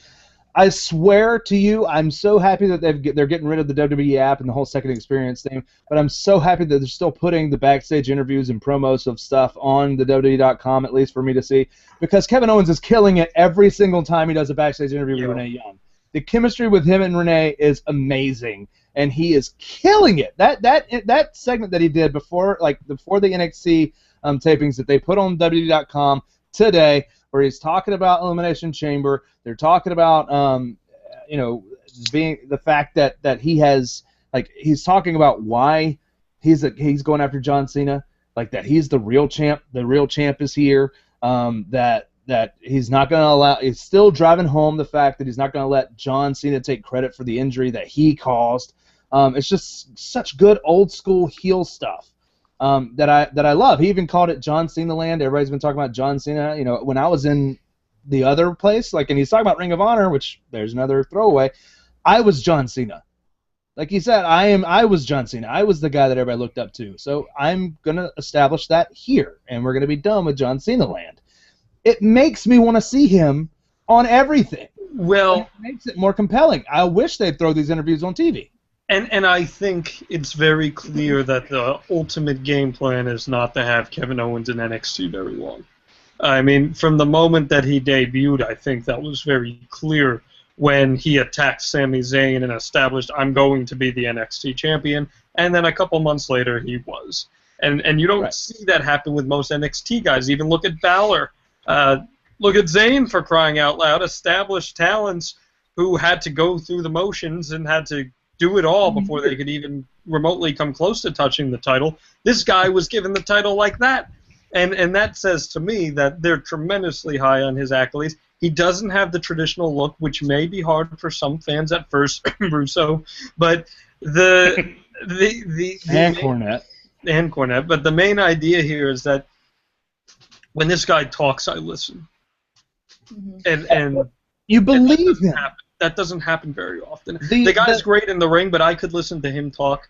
I swear to you, I'm so happy that they're getting rid of the WWE app and the whole second experience thing, but I'm so happy that they're still putting the backstage interviews and promos of stuff on the WWE.com, at least for me to see, because Kevin Owens is killing it every single time he does a backstage interview with Renee Young. The chemistry with him and Renee is amazing, and he is killing it. That segment that he did before the NXT tapings that they put on WWE.com today, where he's talking about Elimination Chamber. They're talking about, being the fact that he has, he's talking about why he's going after John Cena, that he's the real champ. The real champ is here. That he's not going to allow. He's still driving home the fact that he's not going to let John Cena take credit for the injury that he caused. It's just such good old school heel stuff. That I love. He even called it John Cena Land. Everybody's been talking about John Cena. When I was in the other place, and he's talking about Ring of Honor, which there's another throwaway. I was John Cena. Like he said, I was John Cena. I was the guy that everybody looked up to. So I'm gonna establish that here, and we're gonna be done with John Cena Land. It makes me want to see him on everything. Well, it makes it more compelling. I wish they'd throw these interviews on TV. And I think it's very clear that the ultimate game plan is not to have Kevin Owens in NXT very long. I mean, from the moment that he debuted, I think that was very clear when he attacked Sami Zayn and established, I'm going to be the NXT champion, and then a couple months later he was. And you don't see that happen with most NXT guys. Even look at Balor. Look at Zayn, for crying out loud, established talents who had to go through the motions and had to do it all before they could even remotely come close to touching the title. This guy was given the title like that. And that says to me that they're tremendously high on his accolades. He doesn't have the traditional look, which may be hard for some fans at first, Russo, but and Cornette. But the main idea here is that when this guy talks, I listen. And you believe him. That doesn't happen very often. The guy's great in the ring, but I could listen to him talk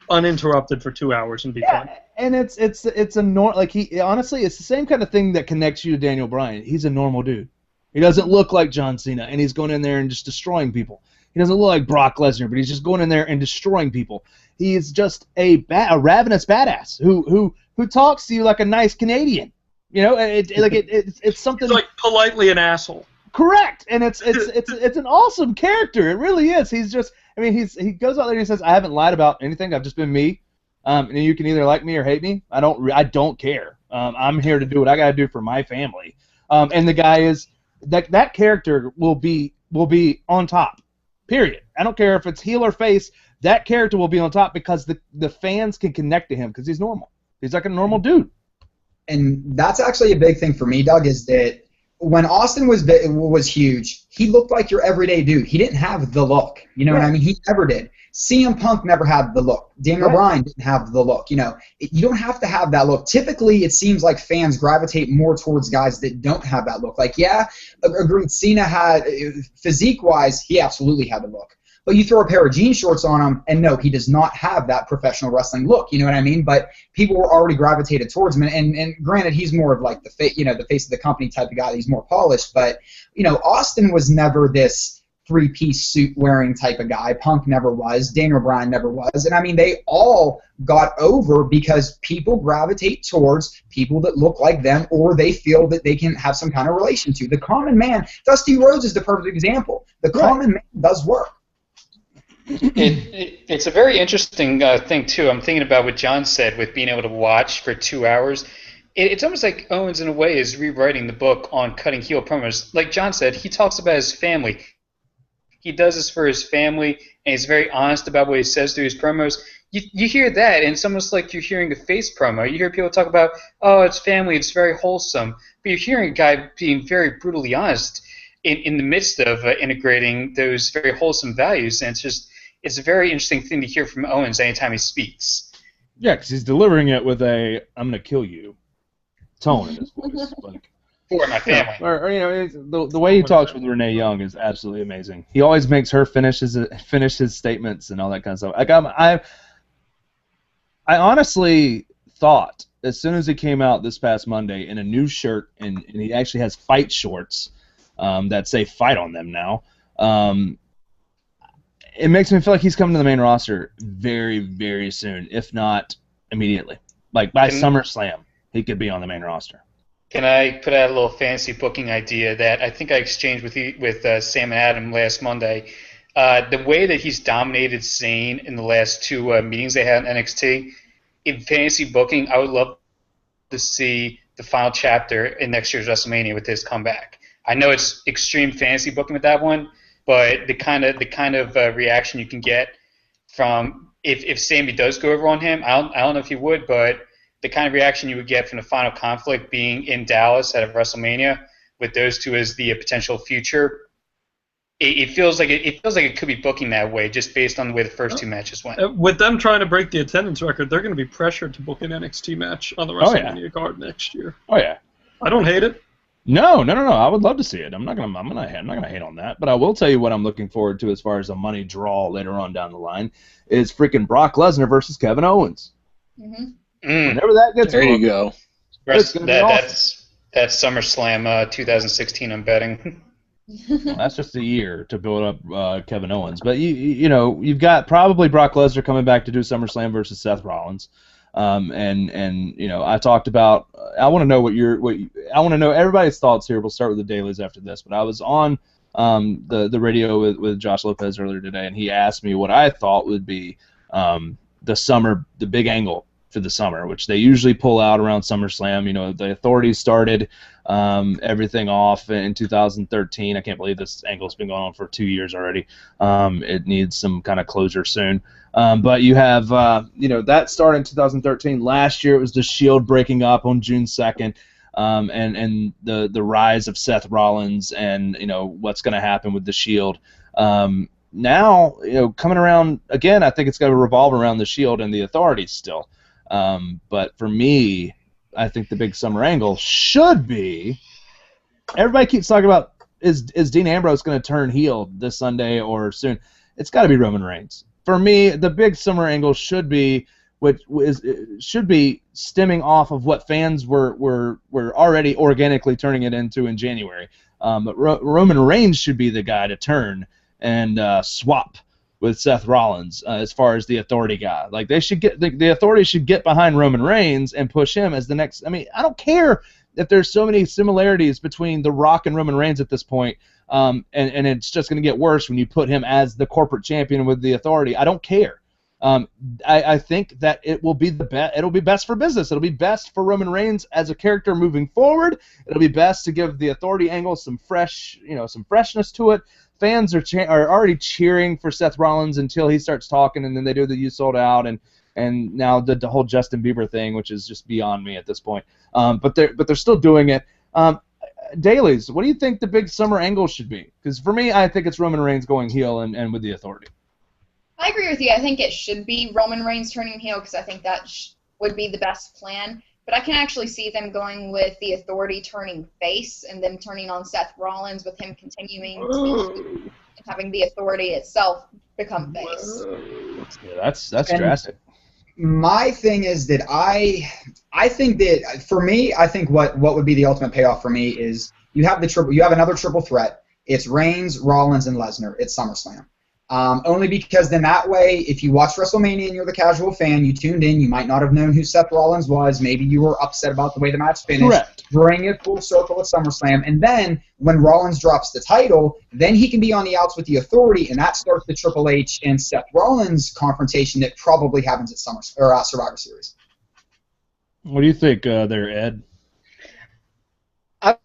uninterrupted for 2 hours and be fine. And it's honestly, it's the same kind of thing that connects you to Daniel Bryan. He's a normal dude. He doesn't look like John Cena, and he's going in there and just destroying people. He doesn't look like Brock Lesnar, but he's just going in there and destroying people. He is just a ravenous badass who talks to you like a nice Canadian. You know, it's something. He's like politely an asshole. Correct, and it's an awesome character. It really is. He's just, I mean, he goes out there and he says, "I haven't lied about anything. I've just been me. And you can either like me or hate me. I don't care. I'm here to do what I got to do for my family." And the guy is that character will be on top. Period. I don't care if it's heel or face. That character will be on top because the fans can connect to him because he's normal. He's like a normal dude. And that's actually a big thing for me, Doug, is that when Austin was huge, he looked like your everyday dude. He didn't have the look. You know what I mean? He never did. CM Punk never had the look. Daniel Bryan didn't have the look. You know, you don't have to have that look. Typically, it seems like fans gravitate more towards guys that don't have that look. Like, yeah, agreed, Cena had, physique-wise, he absolutely had the look. But you throw a pair of jean shorts on him, and no, he does not have that professional wrestling look. You know what I mean? But people were already gravitated towards him. And granted, he's more of like the face of the company type of guy. He's more polished. But Austin was never this three-piece suit wearing type of guy. Punk never was. Daniel Bryan never was. And I mean, they all got over because people gravitate towards people that look like them, or they feel that they can have some kind of relation to. The common man, Dusty Rhodes is the perfect example. The common man does work. It's a very interesting thing, too. I'm thinking about what John said with being able to watch for 2 hours. It's almost like Owens, in a way, is rewriting the book on cutting heel promos. Like John said, he talks about his family. He does this for his family, and he's very honest about what he says through his promos. You hear that, and it's almost like you're hearing a face promo. You hear people talk about, oh, it's family, it's very wholesome. But you're hearing a guy being very brutally honest in the midst of integrating those very wholesome values, and it's a very interesting thing to hear from Owens anytime he speaks. Yeah, because he's delivering it with a "I'm gonna kill you" tone in his voice. Like, for my family. The way he talks with Renee Young is absolutely amazing. He always makes her finish his statements and all that kind of stuff. Like I honestly thought as soon as he came out this past Monday in a new shirt and he actually has fight shorts that say "fight" on them now. It makes me feel like he's coming to the main roster very, very soon, if not immediately. Like by SummerSlam, he could be on the main roster. Can I put out a little fancy booking idea that I think I exchanged with Sam and Adam last Monday? The way that he's dominated Zayn in the last two meetings they had in NXT, in fantasy booking, I would love to see the final chapter in next year's WrestleMania with his comeback. I know it's extreme fantasy booking with that one, but the kind of reaction you can get from if Sammy does go over on him, I don't know if he would, but the kind of reaction you would get from the final conflict being in Dallas at WrestleMania with those two as the potential future, it feels like it could be booking that way just based on the way the first two matches went. With them trying to break the attendance record, they're going to be pressured to book an NXT match on the WrestleMania card next year. Oh yeah, I don't hate it. No. I would love to see it. I'm not gonna hate on that. But I will tell you what I'm looking forward to as far as a money draw later on down the line is freaking Brock Lesnar versus Kevin Owens. Mm-hmm. Whenever that gets there, you go. That's SummerSlam 2016. I'm betting. Well, that's just a year to build up Kevin Owens. But you've got probably Brock Lesnar coming back to do SummerSlam versus Seth Rollins. I talked about. I want to know I want to know everybody's thoughts here. We'll start with the dailies after this. But I was on the radio with Josh Lopez earlier today, and he asked me what I thought would be the big angle for the summer, which they usually pull out around SummerSlam. The Authority started everything off in 2013. I can't believe this angle's been going on for 2 years already. It needs some kind of closure soon. But you have, that started in 2013. Last year it was the Shield breaking up on June 2nd, and the rise of Seth Rollins and, what's going to happen with the Shield. Now, coming around again, I think it's going to revolve around the Shield and the Authority still. But for me, I think the big summer angle should be, everybody keeps talking about, is Dean Ambrose going to turn heel this Sunday or soon? It's got to be Roman Reigns. For me, the big summer angle should be stemming off of what fans were already organically turning it into in January. But Roman Reigns should be the guy to turn and swap with Seth Rollins as far as the Authority guy. Like, they should get the Authority should get behind Roman Reigns and push him as the next. I mean, I don't care if there's so many similarities between The Rock and Roman Reigns at this point, and it's just going to get worse when you put him as the corporate champion with the Authority. I don't care. I think that it will be it'll be best for business. It'll be best for Roman Reigns as a character moving forward. It'll be best to give the Authority angle some freshness to it. Fans are already cheering for Seth Rollins until he starts talking, and then they do the "You Sold Out" and now the whole Justin Bieber thing, which is just beyond me at this point. But they're still doing it. Dailies, what do you think the big summer angle should be? Because for me, I think it's Roman Reigns going heel and with the Authority. I agree with you. I think it should be Roman Reigns turning heel because I think that would be the best plan. But I can actually see them going with the Authority turning face and then turning on Seth Rollins with him continuing to and having the Authority itself become face. Yeah, that's drastic. My thing is that I think that for me, I think what would be the ultimate payoff for me is you have another triple threat. It's Reigns, Rollins, and Lesnar. It's SummerSlam. Only because then that way, if you watch WrestleMania and you're the casual fan, you tuned in, you might not have known who Seth Rollins was. Maybe you were upset about the way the match finished. Correct. Bring it full circle at SummerSlam. And then when Rollins drops the title, then he can be on the outs with the Authority, and that starts the Triple H and Seth Rollins confrontation that probably happens at Survivor Series. What do you think there, Ed? I'll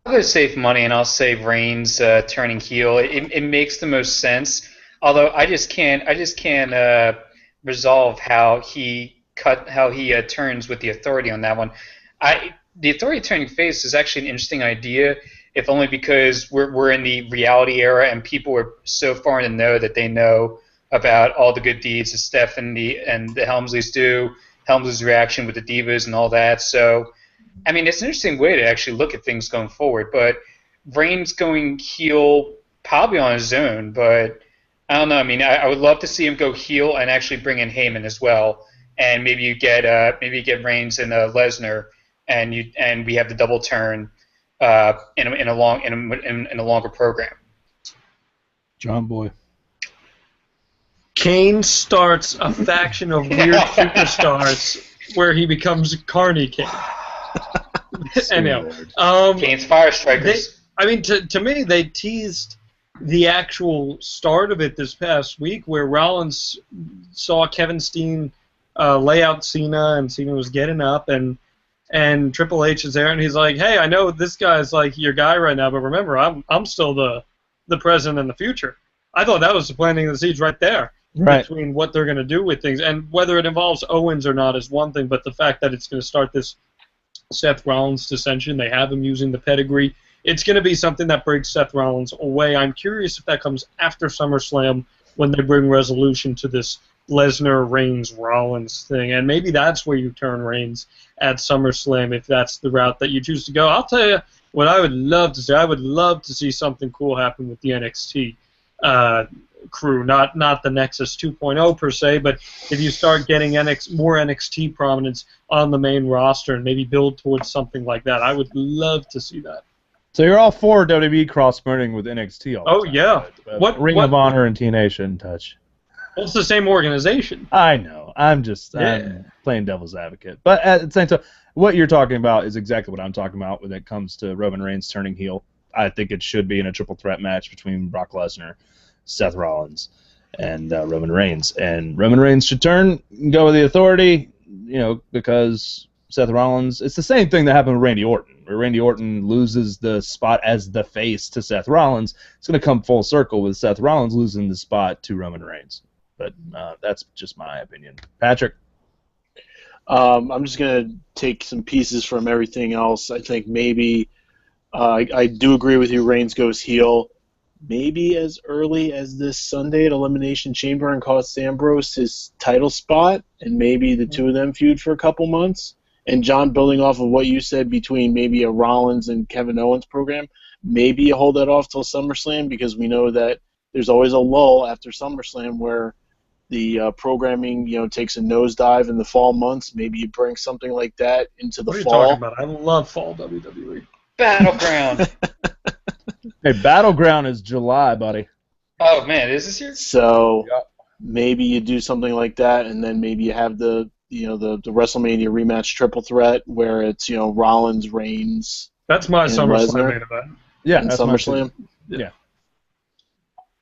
go save money, and I'll say Reigns turning heel. It makes the most sense. Although I just can't resolve how he turns with the Authority on that one. The Authority turning face is actually an interesting idea, if only because we're in the reality era and people are so far in the know that they know about all the good deeds that Steph and the Helmsleys do, Helmsley's reaction with the Divas and all that. So, I mean, it's an interesting way to actually look at things going forward. But Reigns going heel probably on his own, but I don't know. I mean, I would love to see him go heel and actually bring in Heyman as well, and maybe you get Reigns and Lesnar, and we have the double turn in a longer program. John Boy. Kane starts a faction of weird superstars where he becomes Carney King. Anyhow, Kane's Fire Strikers. To me, they teased the actual start of it this past week, where Rollins saw Kevin Steen lay out Cena, and Cena was getting up, and Triple H is there, and he's like, "Hey, I know this guy's like your guy right now, but remember, I'm still the present in the future." I thought that was planting the seeds right there. Right. Between what they're going to do with things, and whether it involves Owens or not is one thing, but the fact that it's going to start this Seth Rollins dissension, they have him using the pedigree, it's going to be something that breaks Seth Rollins away. I'm curious if that comes after SummerSlam when they bring resolution to this Lesnar, Reigns, Rollins thing, and maybe that's where you turn Reigns at SummerSlam if that's the route that you choose to go. I'll tell you what I would love to see. I would love to see something cool happen with the NXT crew, not the Nexus 2.0 per se, but if you start getting more NXT prominence on the main roster and maybe build towards something like that, I would love to see that. So you're all for WWE cross-promoting with NXT all the time, yeah. Right? Ring of Honor and TNA shouldn't touch. Well, it's the same organization. I know. I'm playing devil's advocate. But at the same time, what you're talking about is exactly what I'm talking about when it comes to Roman Reigns turning heel. I think it should be in a triple threat match between Brock Lesnar, Seth Rollins, and Roman Reigns. And Roman Reigns should turn and go with the Authority, because Seth Rollins. It's the same thing that happened with Randy Orton, where Randy Orton loses the spot as the face to Seth Rollins. It's going to come full circle with Seth Rollins losing the spot to Roman Reigns. But that's just my opinion. Patrick? I'm just going to take some pieces from everything else. I think maybe I do agree with you. Reigns goes heel. Maybe as early as this Sunday at Elimination Chamber and cost Ambrose his title spot, and maybe the two of them feud for a couple months. And John, building off of what you said between maybe a Rollins and Kevin Owens program, maybe you hold that off till SummerSlam, because we know that there's always a lull after SummerSlam where the programming, takes a nosedive in the fall months. Maybe you bring something like that into the fall. What are you talking about? I love fall WWE. Battleground. Hey, Battleground is July, buddy. Oh man, is this year? So maybe you do something like that, and then maybe you have the WrestleMania rematch triple threat where it's Rollins, Reigns. That's my SummerSlam main event. Yeah, and that's SummerSlam. Yeah.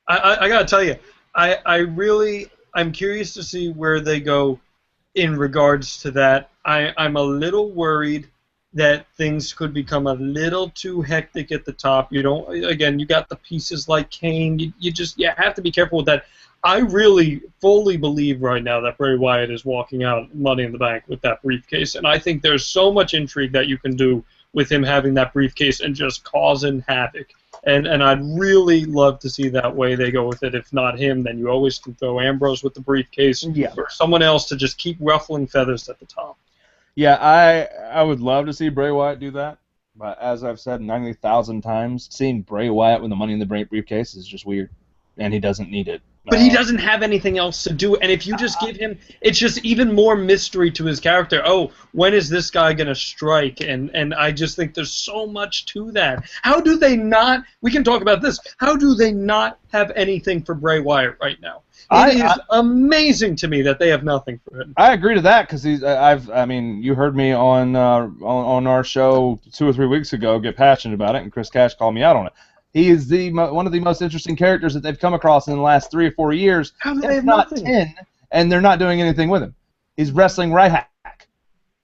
I gotta tell you, I'm curious to see where they go in regards to that. I'm a little worried that things could become a little too hectic at the top. You got the pieces like Kane. You have to be careful with that. I really fully believe right now that Bray Wyatt is walking out Money in the Bank with that briefcase, and I think there's so much intrigue that you can do with him having that briefcase and just causing havoc. And I'd really love to see that way they go with it. If not him, then you always can throw Ambrose with the briefcase or someone else to just keep ruffling feathers at the top. Yeah, I would love to see Bray Wyatt do that, but as I've said 90,000 times, seeing Bray Wyatt with the Money in the Bank briefcase is just weird, and he doesn't need it. But he doesn't have anything else to do, and if you just give him, it's just even more mystery to his character. Oh, when is this guy going to strike? And I just think there's so much to that. How do they not, we can talk about this, how do they not have anything for Bray Wyatt right now? It is amazing to me that they have nothing for him. I agree to that because you heard me on our show 2 or 3 weeks ago get passionate about it, and Chris Cash called me out on it. He is one of the most interesting characters that they've come across in the last 3 or 4 years. How do they have not nothing? 10, and they're not doing anything with him. He's wrestling Ryhack.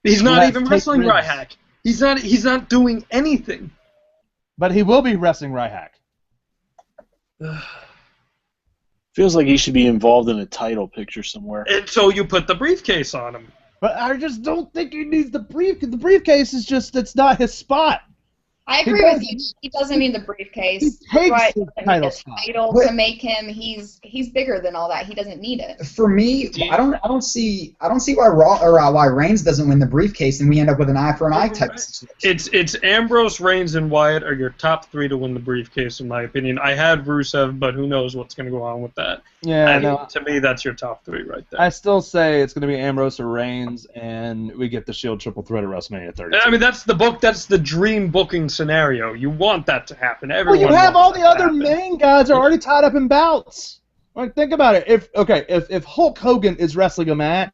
He's not even wrestling Ryhack. He's not doing anything. But he will be wrestling Ryhack. Feels like he should be involved in a title picture somewhere. And so you put the briefcase on him. But I just don't think he needs the briefcase. The briefcase is just, it's not his spot. I agree with you. He doesn't need the briefcase. He takes Right. the title spot. To make him, he's bigger than all that. He doesn't need it. For me, I don't see why Reigns doesn't win the briefcase and we end up with an eye for an eye type situation. It's Ambrose, Reigns, and Wyatt are your top 3 to win the briefcase, in my opinion. I had Rusev, but who knows what's going to go on with that. Yeah, to me, that's your top 3 right there. I still say it's going to be Ambrose or Reigns, and we get the Shield triple threat at WrestleMania 30. I mean, that's the book. That's the dream booking scenario. You want that to happen. Everyone. Well, you have all the other happen. main guys are already tied up in bouts. Like, think about it. If Hulk Hogan is wrestling a match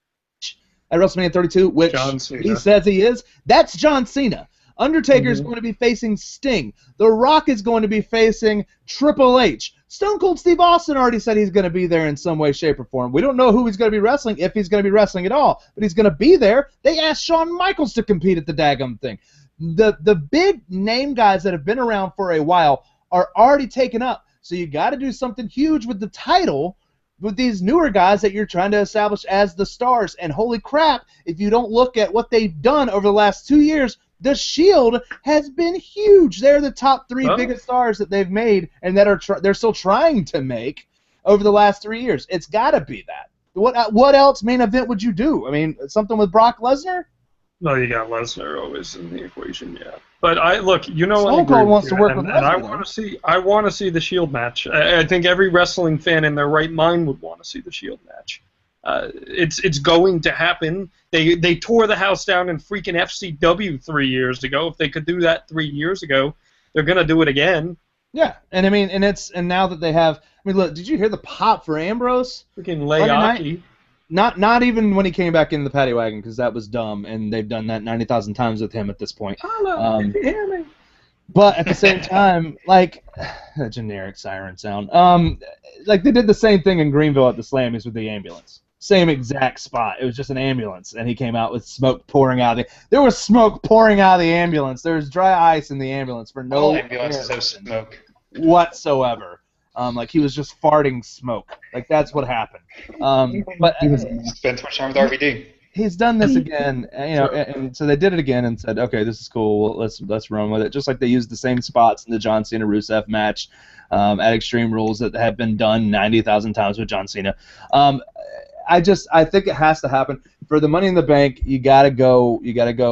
at WrestleMania 32, which he says he is, that's John Cena. Undertaker is going to be facing Sting. The Rock is going to be facing Triple H. Stone Cold Steve Austin already said he's going to be there in some way, shape, or form. We don't know who he's going to be wrestling, if he's going to be wrestling at all, but he's going to be there. They asked Shawn Michaels to compete at the daggum thing. The big name guys that have been around for a while are already taken up. So you got to do something huge with the title with these newer guys that you're trying to establish as the stars. And holy crap, if you don't look at what they've done over the last 2 years, the Shield has been huge. They're the top 3 biggest stars that they've made and that they're still trying to make over the last 3 years. It's got to be that. What else main event would you do? I mean, something with Brock Lesnar? No, you got Lesnar always in the equation, yeah. But Stone Cold wants to work with Lesnar. And I want to see the Shield match. I think every wrestling fan in their right mind would want to see the Shield match. It's going to happen. They tore the house down in freaking FCW 3 years ago. If they could do that 3 years ago, they're gonna do it again. Yeah, and I mean, and now that they have, I mean, look, did you hear the pop for Ambrose? Freaking Leaki. Not even when he came back into the paddy wagon, because that was dumb, and they've done that 90,000 times with him at this point. But at the same time, like, a generic siren sound. Like they did the same thing in Greenville at the Slammies with the ambulance. same exact spot. It was just an ambulance, and he came out with smoke pouring out of the. There was smoke pouring out of the ambulance. There was dry ice in the ambulance for no All ambulances have smoke whatsoever. Like he was just farting smoke. Like that's what happened. But spent too much time with RVD. He's done this again, and so they did it again and said, okay, this is cool. Let's run with it. Just like they used the same spots in the John Cena Rusev match at Extreme Rules that had been done 90,000 times with John Cena. I think it has to happen for the Money in the Bank. You gotta go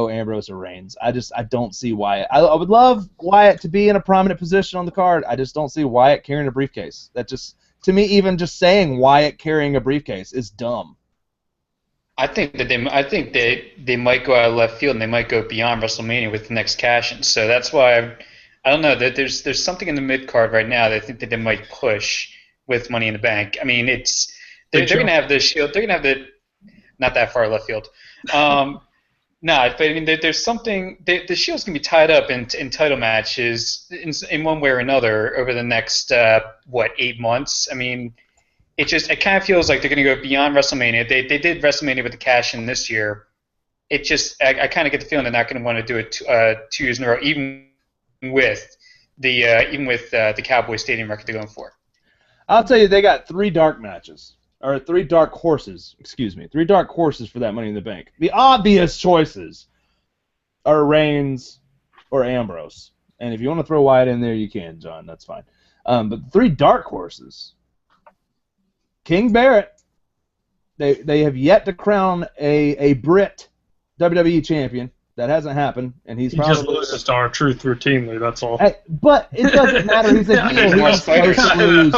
Ambrose or Reigns. I don't see Wyatt. I would love Wyatt to be in a prominent position on the card. I just don't see Wyatt carrying a briefcase. That just, to me, even just saying Wyatt carrying a briefcase is dumb. I think they might go out of left field and they might go beyond WrestleMania with the next cash-in. So that's why I don't know that there's something in the mid card right now that I think that they might push with Money in the Bank. I mean, they're going to have the Shield. They're going to have the not that far left field. But I mean, there's something. The Shield's going to be tied up in title matches in one way or another over the next 8 months. I mean, it kind of feels like they're going to go beyond WrestleMania. They did WrestleMania with the cash-in this year. I kind of get the feeling they're not going to want to do it 2 years in a row, even with the Cowboys Stadium record they're going for. I'll tell you, they got 3 dark matches. Or 3 dark horses, 3 dark horses for that Money in the Bank. The obvious choices are Reigns or Ambrose. And if you want to throw Wyatt in there, you can, John. That's fine. But the 3 dark horses, King Barrett, they have yet to crown a Brit WWE champion. That hasn't happened, and he just loses to R-Truth routinely, that's all. Hey, but it doesn't matter. He's a heel. He's supposed to lose.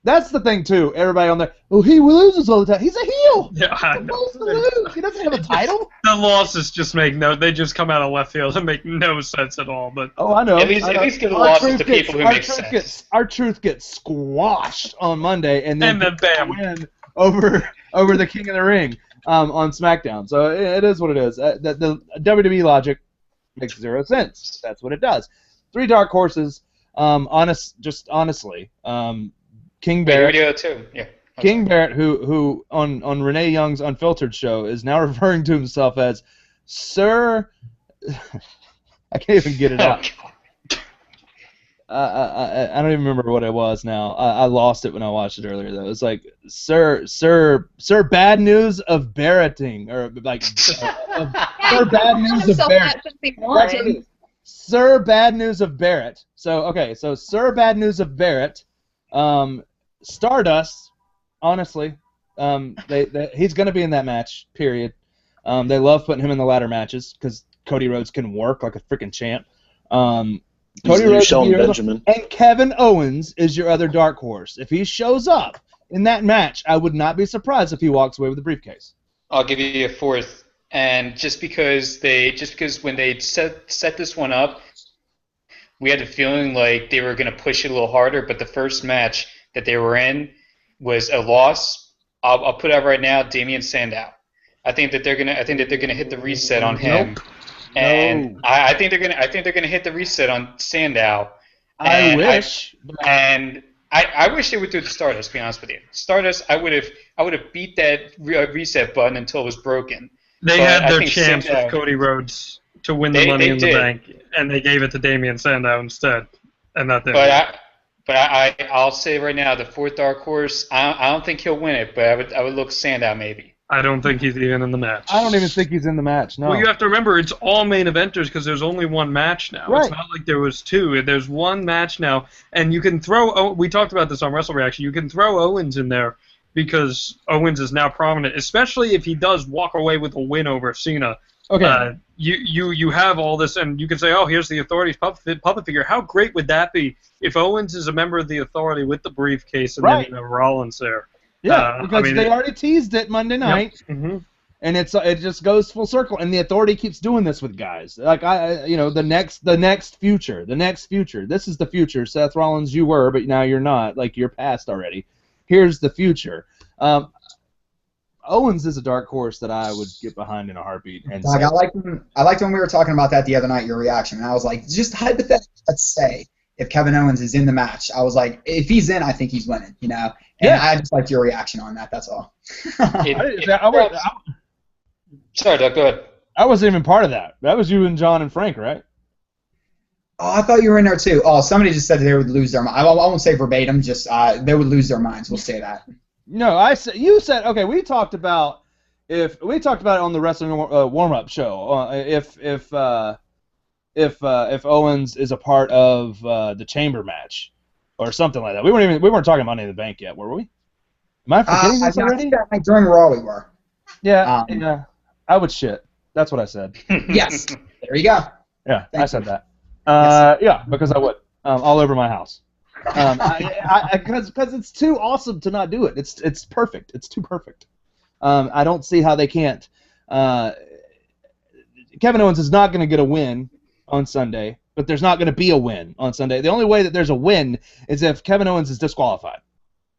That's the thing, too. Everybody on there, he loses all the time. He's a heel. Yeah, He's supposed to lose. He doesn't have a title. The losses just they just come out of left field and make no sense at all. But I know. At least give the losses to people who make sense. R-Truth gets squashed on Monday, and then bam, win over the King of the Ring on SmackDown. So it is what it is. The WWE logic makes 0 sense. That's what it does. 3 dark horses. Honestly. King Barrett, King Barrett, who on Renee Young's Unfiltered show is now referring to himself as Sir. I can't even get it out. I don't even remember what it was now. I lost it when I watched it earlier though. It's like Sir Bad News of Barretting, or like Sir Bad News of Barrett. That's what it is. Sir Bad News of Barrett. So Sir Bad News of Barrett. Stardust, honestly, he's going to be in that match, period. They love putting him in the ladder matches because Cody Rhodes can work like a freaking champ. Cody Rhodes Benjamin. And Kevin Owens is your other dark horse. If he shows up in that match, I would not be surprised if he walks away with the briefcase. I'll give you a 4th, and just because when they set this one up, we had the feeling like they were going to push it a little harder, but the first match that they were in was a loss. I'll put out right now, Damian Sandow. I think that they're gonna hit the reset on him, and I think they're gonna hit the reset on Sandow. I wish. I wish they would do the Stardust. To be honest with you, Stardust. I would have beat that reset button until it was broken. They had their chance with Cody Rhodes to win the Money in the Bank, and they gave it to Damian Sandow instead, and that didn't. I'll say right now, the 4th dark horse. I don't think he'll win it, but I would look Sandow maybe. I don't think he's even in the match. I don't even think he's in the match. No. Well, you have to remember it's all main eventers because there's only one match now. Right. It's not like there was 2. There's one match now, and you can throw. We talked about this on Wrestle Reaction. You can throw Owens in there because Owens is now prominent, especially if he does walk away with a win over Cena. Okay. You have all this, and you can say, oh, here's the Authority's puppet figure. How great would that be if Owens is a member of the Authority with the briefcase and then Rollins there? Yeah, because they already teased it Monday night, and it just goes full circle. And the Authority keeps doing this with guys like the next future. This is the future. Seth Rollins, you were, but now you're not. Like you're past already. Here's the future. Owens is a dark horse that I would get behind in a heartbeat. And I liked when we were talking about that the other night. Your reaction, and I was like, just hypothetically, let's say if Kevin Owens is in the match. I was like, if he's in, I think he's winning, you know? And I just liked your reaction on that, that's all. Sorry, Doug, go ahead. I wasn't even part of that. That was you and John and Frank, right? Oh, I thought you were in there too. Oh, somebody just said they would lose their mind. I won't say verbatim, just they would lose their minds. We'll say that. No, you said, okay, we talked about it on the wrestling warm-up show. If Owens is a part of the chamber match or something like that. We weren't talking Money in the Bank yet, were we? Am I forgetting this already? I think that during Raw we were. Yeah, I would shit. That's what I said. Yes. There you go. Yeah, I said that. Yes. Yeah, because I would. All over my house. Because it's too awesome to not do it. It's perfect. It's too perfect. I don't see how they can't. Kevin Owens is not going to get a win on Sunday, but there's not going to be a win on Sunday. The only way that there's a win is if Kevin Owens is disqualified.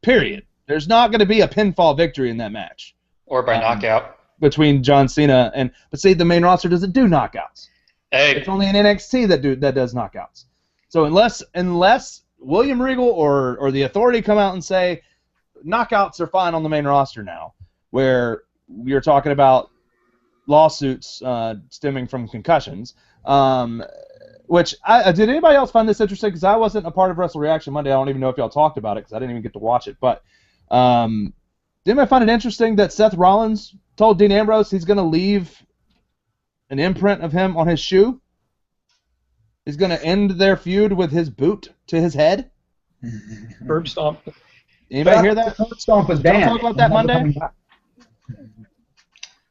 Period. There's not going to be a pinfall victory in that match. Or by knockout. Between John Cena and... But see, the main roster doesn't do knockouts. Hey. It's only in NXT that does knockouts. So unless William Regal or the Authority come out and say knockouts are fine on the main roster now, where you're talking about lawsuits stemming from concussions, which did anybody else find this interesting? Because I wasn't a part of Wrestle Reaction Monday. I don't even know if y'all talked about it because I didn't even get to watch it. But did anybody find it interesting that Seth Rollins told Dean Ambrose he's going to leave an imprint of him on his shoe? He's going to end their feud with his boot to his head? Curb stomp. Anybody hear that? Curb stomp was banned. Talk about that Monday?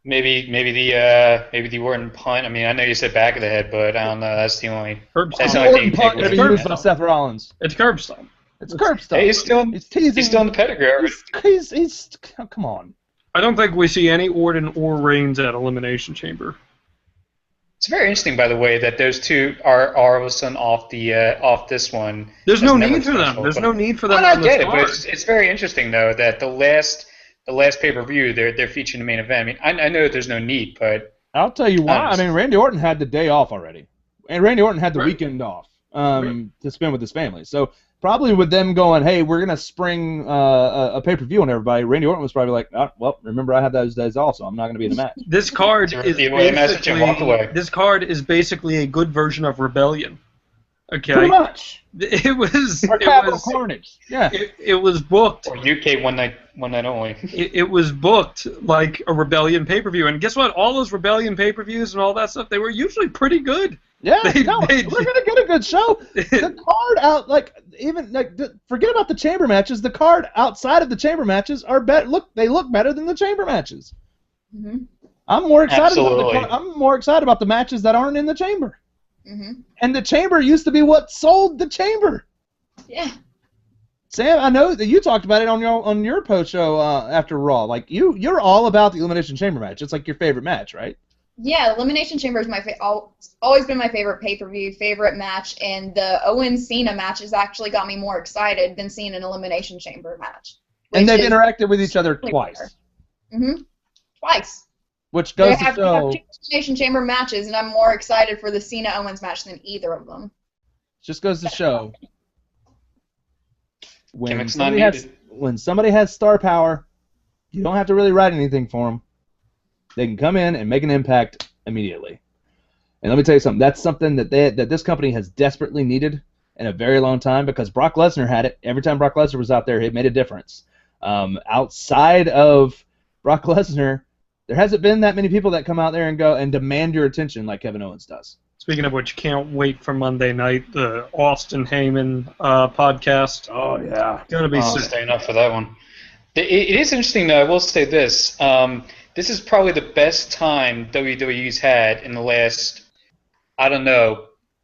Maybe the Orton punt. I mean, I know you said back of the head, but I don't know. That's the only. That's the only thing. It's curb stomp. Seth Rollins. It's curb stomp. It's curb stomp. Hey, he's still in the pedigree. He's come on. I don't think we see any Orton or Reigns at Elimination Chamber. It's very interesting, by the way, that those two are all of a sudden off this one. There's no need for them. There's no need for them. I get it, but it's very interesting though that the last pay-per-view they're featuring the main event. I mean, I know that there's no need, but I'll tell you why. I mean, Randy Orton had the day off already, and Randy Orton had the weekend off to spend with his family. So probably with them going, hey, we're gonna spring a pay-per-view on everybody. Randy Orton was probably like, oh, well, remember I had those days off, so I'm not gonna be in the match. This card is basically a good version of Rebellion. Okay. Pretty much. It was. Carnage. Yeah. It was booked. Or UK one night only. It was booked like a Rebellion pay-per-view, and guess what? All those Rebellion pay-per-views and all that stuff, they were usually pretty good. Yeah, we're gonna get a good show. The card out, forget about the chamber matches. The card outside of the chamber matches are better. They look better than the chamber matches. Mm-hmm. I'm more excited about the matches that aren't in the chamber. Mm-hmm. And the chamber used to be what sold the chamber. Yeah. Sam, I know that you talked about it on your post show after Raw. Like you're all about the Elimination Chamber match. It's like your favorite match, right? Yeah, Elimination Chamber is always been my favorite pay-per-view, favorite match, and the Owens-Cena match has actually got me more excited than seeing an Elimination Chamber match. And they've interacted with each other twice. Mm-hmm. Twice. Which goes to show... They have Elimination Chamber matches, and I'm more excited for the Cena-Owens match than either of them. Just goes to show... When somebody has star power, you don't have to really write anything for them. They can come in and make an impact immediately. And let me tell you something. That's something that this company has desperately needed in a very long time because Brock Lesnar had it. Every time Brock Lesnar was out there, it made a difference. Outside of Brock Lesnar, there hasn't been that many people that come out there and go and demand your attention like Kevin Owens does. Speaking of which, can't wait for Monday night, the Austin Heyman podcast. Oh, yeah. Gonna be staying up for that one. It is interesting, though. I will say this. This is probably the best time WWE's had in the last,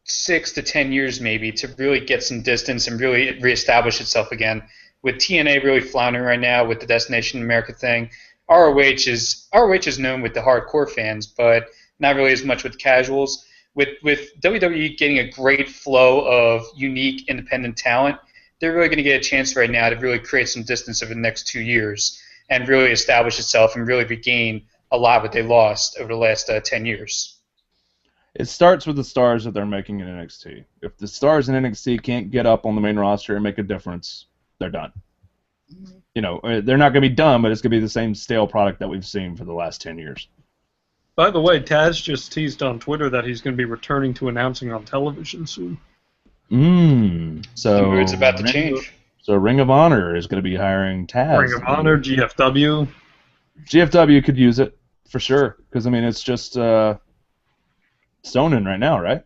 6 to 10 years maybe, to really get some distance and really reestablish itself again. With TNA really floundering right now with the Destination America thing, ROH is known with the hardcore fans, but not really as much with casuals. With WWE getting a great flow of unique independent talent, they're really going to get a chance right now to really create some distance over the next 2 years and really establish itself and really regain a lot of what they lost over the last 10 years. It starts with the stars that they're making in NXT. If the stars in NXT can't get up on the main roster and make a difference, they're done. You know, they're not going to be done, but it's going to be the same stale product that we've seen for the last 10 years. By the way, Taz just teased on Twitter that he's going to be returning to announcing on television soon. So the mood's about to change. So Ring of Honor is going to be hiring Taz. Ring of Honor, GFW. GFW could use it for sure, because I mean it's just Sonnen right now, right?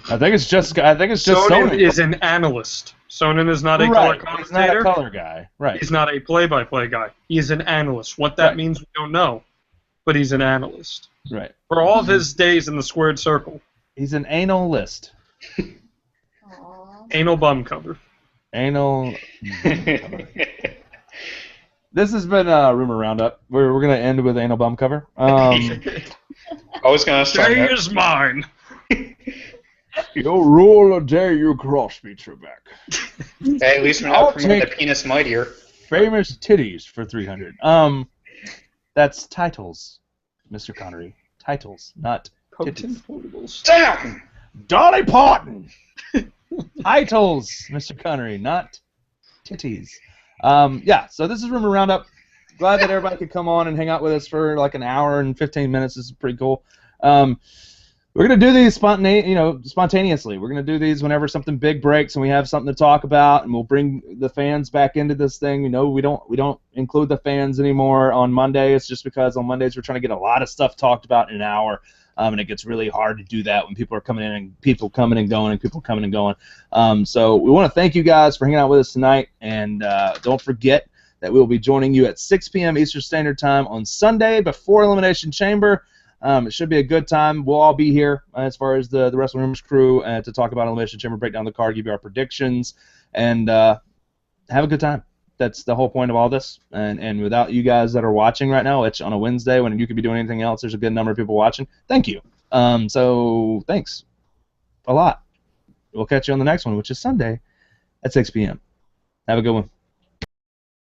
I think it's just Sonnen is an analyst. Sonnen is not a color commentator. He's not a color guy. Right. He's not a play-by-play guy. He's an analyst. What that means, we don't know. But he's an analyst. Right. For all of his days in the squared circle. He's an analyst. Anal bum cover. Anal. This has been a rumor roundup. We're going to end with anal bum cover. I was going to start. Day is mine. You'll roll a day you cross me, Trebek. Hey, at least we're not promoting the penis mightier. Famous titties for 300. That's titles, Mr. Connery. Titles, not titties. Damn! Dolly Parton! Titles, Mr. Connery, not titties. Yeah, so this is Rumor Roundup. Glad that everybody could come on and hang out with us for like an hour and 15 minutes. This is pretty cool. We're going to do these spontaneously. We're going to do these whenever something big breaks and we have something to talk about, and we'll bring the fans back into this thing. You know, we don't include the fans anymore on Monday. It's just because on Mondays we're trying to get a lot of stuff talked about in an hour, and it gets really hard to do that when people are coming in and people coming and going. So we want to thank you guys for hanging out with us tonight, and don't forget that we'll be joining you at 6 p.m. Eastern Standard Time on Sunday before Elimination Chamber. It should be a good time. We'll all be here as far as the Wrestling Rumors crew to talk about Elimination Chamber, break down the card, give you our predictions, and have a good time. That's the whole point of all this. And without you guys that are watching right now, it's on a Wednesday when you could be doing anything else. There's a good number of people watching. Thank you. So thanks a lot. We'll catch you on the next one, which is Sunday at 6 p.m. Have a good one.